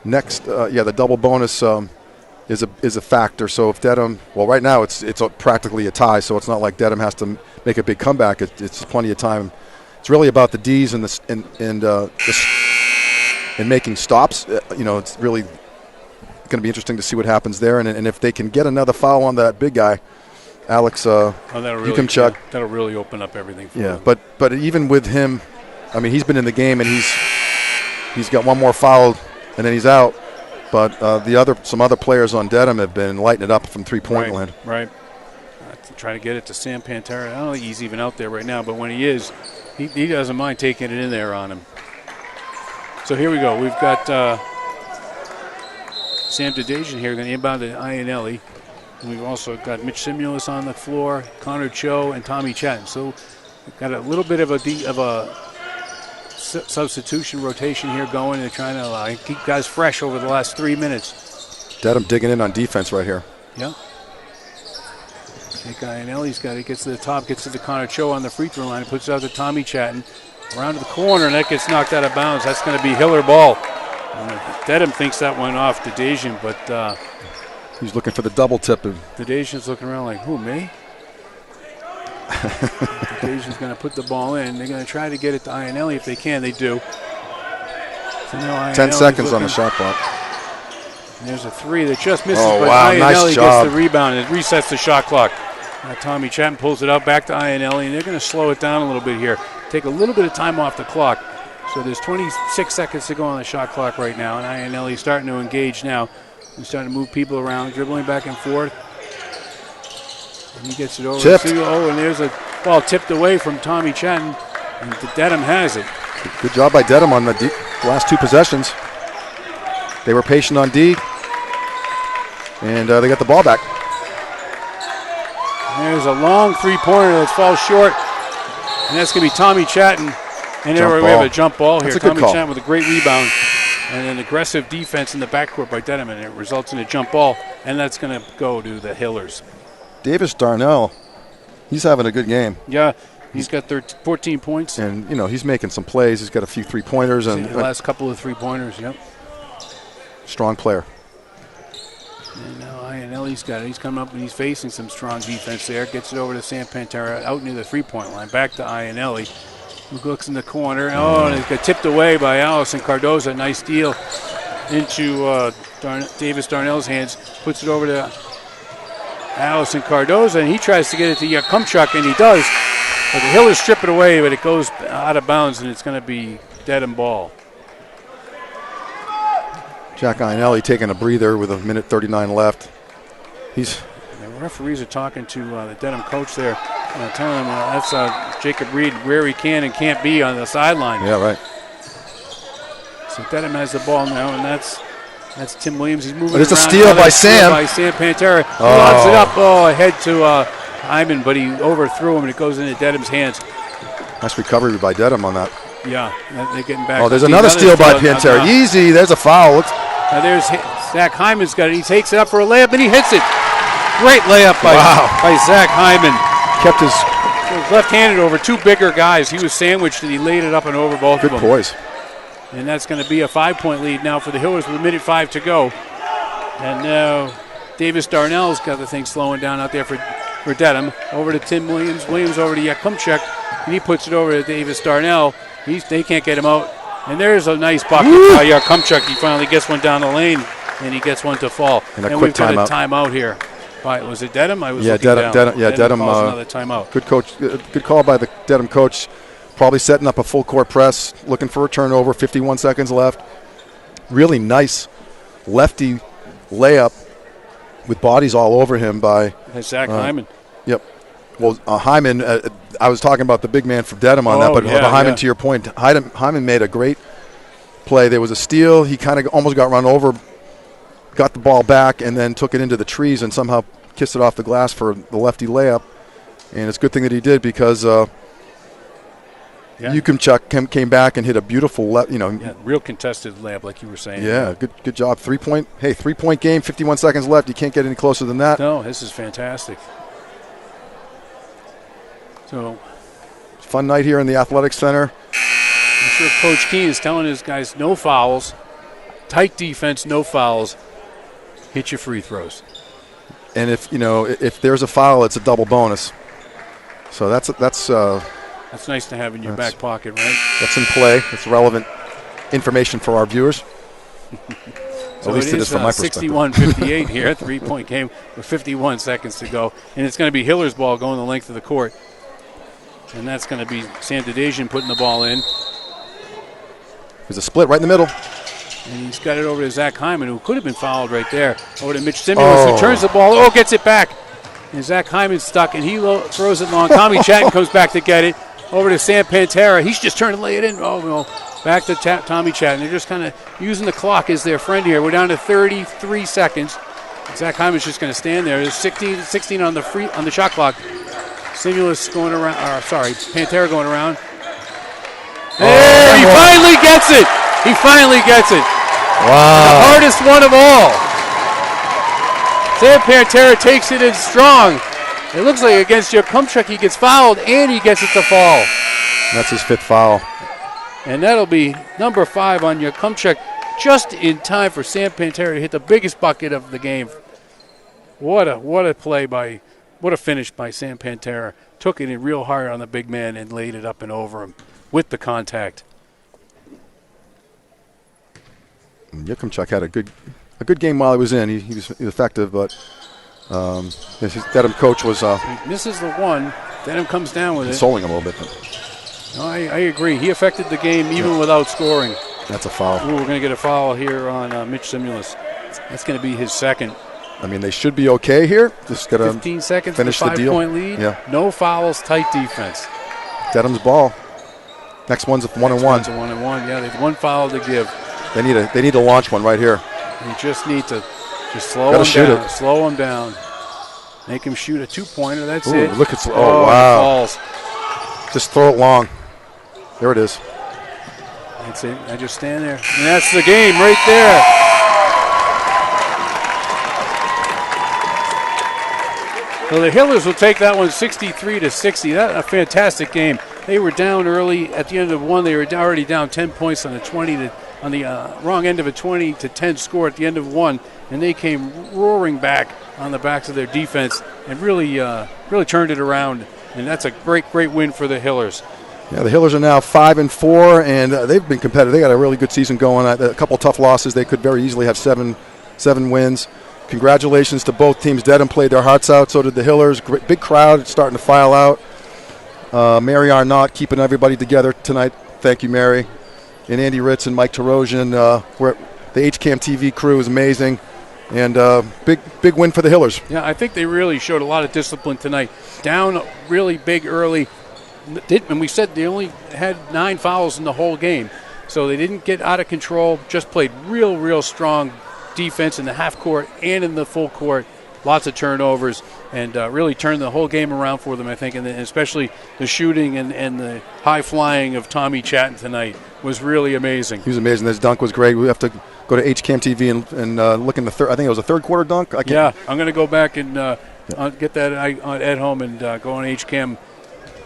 next, the double bonus is a factor. So if Dedham, right now it's practically a tie, so it's not like Dedham has to make a big comeback. It's plenty of time. It's really about the D's and making stops. It's really going to be interesting to see what happens there, and if they can get another foul on that big guy, Alex Yukimchuk. That'll really open up everything for them. But even with him, I mean, he's been in the game and he's got one more foul and then he's out. But some other players on Dedham have been lighting it up from 3-point land. Right. Try to get it to Sam Pantera. I don't think he's even out there right now, but when he is, he doesn't mind taking it in there on him. So here we go. We've got Sam Dedham here going to inbound to Iannelli. And we've also got Mitch Simulus on the floor, Connor Cho, and Tommy Chatton. So we've got a little bit of a substitution rotation here going. They're trying to keep guys fresh over the last 3 minutes. Dedham digging in on defense right here. Yeah. Iannelli's got it. Gets to the top, gets to the Connor Cho on the free throw line, puts it out to Tommy Chatton. Around to the corner, and that gets knocked out of bounds. That's going to be Hiller ball. Dedham thinks that went off to Dedham, but he's looking for the double tip. Dedham's looking around like, who, me? Dedham's going to put the ball in. They're going to try to get it to Iannelli if they can. They do. So now 10 seconds on the shot clock. And there's a 3 that just misses, but Iannelli nice job. Gets the rebound and it resets the shot clock. Now Tommy Chatton pulls it out back to Iannelli, and they're going to slow it down a little bit here. Take a little bit of time off the clock. So there's 26 seconds to go on the shot clock right now, and Iannelli's starting to engage now. He's starting to move people around, dribbling back and forth. And he gets it over. Tipped. And there's a ball tipped away from Tommy Chatton, and Dedham has it. Good job by Dedham on the last 2 possessions. They were patient on D, and they got the ball back. And there's a long 3-pointer that falls short, and that's going to be Tommy Chatton. And there we have a jump ball here. Tommy Chatton with a great rebound and an aggressive defense in the backcourt by Dedham, and it results in a jump ball, and that's going to go to the Hillers. Davis Darnell, he's having a good game. Yeah, he's got 14 points. And, he's making some plays. He's got a few 3-pointers. And the last couple of 3-pointers, yep. Strong player. And now Iannelli's got it. He's coming up and he's facing some strong defense there. Gets it over to Sam Pantera out near the 3-point line. Back to Iannelli, who looks in the corner. Oh, and it got tipped away by Allison Cardoza. Nice steal. into Davis Darnell's hands, puts it over to Allison Cardoza, and he tries to get it to Yakumchuk, and he does. But the Hillers strip it away, but it goes out of bounds, and it's going to be Dedham ball. Jack Ionelli taking a breather with 1:39 left. The referees are talking to the Dedham coach there, telling him that's Jacob Reed where he can and can't be on the sideline. Yeah, right. So Dedham has the ball now, and that's Tim Williams. He's moving. But it's around. a steal by Sam. By Sam Pantera. He lobs it up ahead to Hyman, but he overthrew him, and it goes into Dedham's hands. Nice recovery by Dedham on that. Yeah, they're getting back. Oh, there's another steal by Pantera. Easy. There's a foul. Now there's Zach Hyman's got it. He takes it up for a layup, and he hits it. Great layup by Zach Hyman. Kept his left-handed over two bigger guys. He was sandwiched, and he laid it up and over both of them. Good poise. And that's going to be a 5-point lead now for the Hillers with 1:05 to go. And now Davis Darnell's got the thing slowing down out there for Dedham. Over to Tim Williams. Williams over to Yakumchuk, and he puts it over to Davis Darnell. They can't get him out. And there's a nice bucket by Yakumchuk. He finally gets one down the lane, and he gets one to fall. And we've got a timeout here. Was it Dedham? I was looking down. Dedham calls another timeout. Good coach. Good call by the Dedham coach. Probably setting up a full court press, looking for a turnover. 51 seconds left. Really nice lefty layup with bodies all over him by Zach Hyman. Yep. Well, Hyman. I was talking about the big man for Dedham on that, but Hyman, to your point, Hyman made a great play. There was a steal. He kind of almost got run over, got the ball back, and then took it into the trees and somehow kissed it off the glass for the lefty layup. And it's a good thing that he did because Yakumchuk came back and hit a beautiful, real contested layup, like you were saying. Yeah, good job. 3-point game, 51 seconds left. You can't get any closer than that. No, this is fantastic. So, fun night here in the Athletics Center. I'm sure Coach Keene is telling his guys no fouls, tight defense, no fouls, hit your free throws. And if there's a foul, it's a double bonus. So that's nice to have in your back pocket, right? That's in play. That's relevant information for our viewers. So at least it is from my perspective. 61-58 here, 3-point game with 51 seconds to go. And it's going to be Hiller's ball going the length of the court. And that's going to be Sam Dedham putting the ball in. There's a split right in the middle. And he's got it over to Zach Hyman, who could have been fouled right there. Over to Mitch Simulus, who turns the ball. Gets it back. And Zach Hyman's stuck, and he throws it long. Tommy Chatton comes back to get it. Over to Sam Pantera. He's just trying to lay it in. Back to Tommy Chatton. They're just kind of using the clock as their friend here. We're down to 33 seconds. Zach Hyman's just going to stand there. There's 16 on the shot clock. Simulus going around. Pantera going around. He finally gets it. He finally gets it. Wow. The hardest one of all. Sam Pantera takes it in strong. It looks like against Yakumchuk he gets fouled and he gets it to fall. That's his 5th foul. And that'll be number 5 on Yakumchuk, just in time for Sam Pantera to hit the biggest bucket of the game. What a finish by Sam Pantera. Took it in real hard on the big man and laid it up and over him with the contact. Yakumchuk had a good game while he was in. He was effective, but his Dedham coach was he misses the one. Dedham comes down with consoling him a little bit. No, I agree. He affected the game even without scoring. That's a foul. We're going to get a foul here on Mitch Simulus. That's going to be his second. I mean, they should be okay here. Just got to 15 seconds, finish the deal. 5-point lead. Yeah. No fouls, tight defense. Dedham's ball. Next one's a 1-and-1. Next one's a 1-and-1. Yeah, they have one foul to give. They need to launch one right here. You just need to slow him down. Slow him down. Make him shoot a 2-pointer. That's it. Look at wow. Falls. Just throw it long. There it is. That's it. I just stand there. And that's the game right there. So the Hillers will take that one 63-60. That's a fantastic game. They were down early at the end of one. They were already down 10 points on the wrong end of a 20-10 score at the end of one, and they came roaring back on the backs of their defense and really turned it around. And that's a great win for the Hillers. Yeah, the Hillers are now 5-4, and they've been competitive. They got a really good season going. A couple tough losses. They could very easily have seven wins. Congratulations to both teams. Dedham played their hearts out. So did the Hillers. Big crowd starting to file out. Mary Arnott keeping everybody together tonight. Thank you, Mary. And Andy Ritz and Mike Tarosian. The HCAM TV crew is amazing. And big win for the Hillers. Yeah, I think they really showed a lot of discipline tonight. Down really big early. And we said they only had 9 fouls in the whole game. So they didn't get out of control, just played real strong defense in the half court and in the full court. Lots of turnovers, and really turned the whole game around for them, I think. And especially the shooting and the high flying of Tommy Chatton tonight was really amazing. He was amazing. His dunk was great. We have to go to HCAM TV and look in the third. I think it was a third quarter dunk. Yeah, I'm going to go back and get that at home and go on HCAM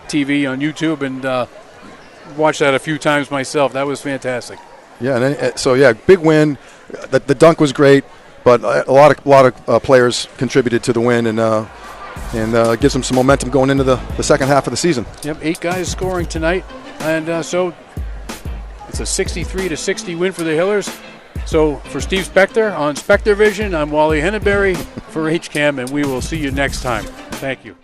TV on YouTube and watch that a few times myself. That was fantastic. Yeah, and then, big win. The dunk was great, but a lot of players contributed to the win and gives them some momentum going into the second half of the season. Yep, 8 guys scoring tonight, and so it's a 63-60 win for the Hillers. So for Steve Spector on Spector Vision, I'm Wally Henneberry for HCAM, and we will see you next time. Thank you.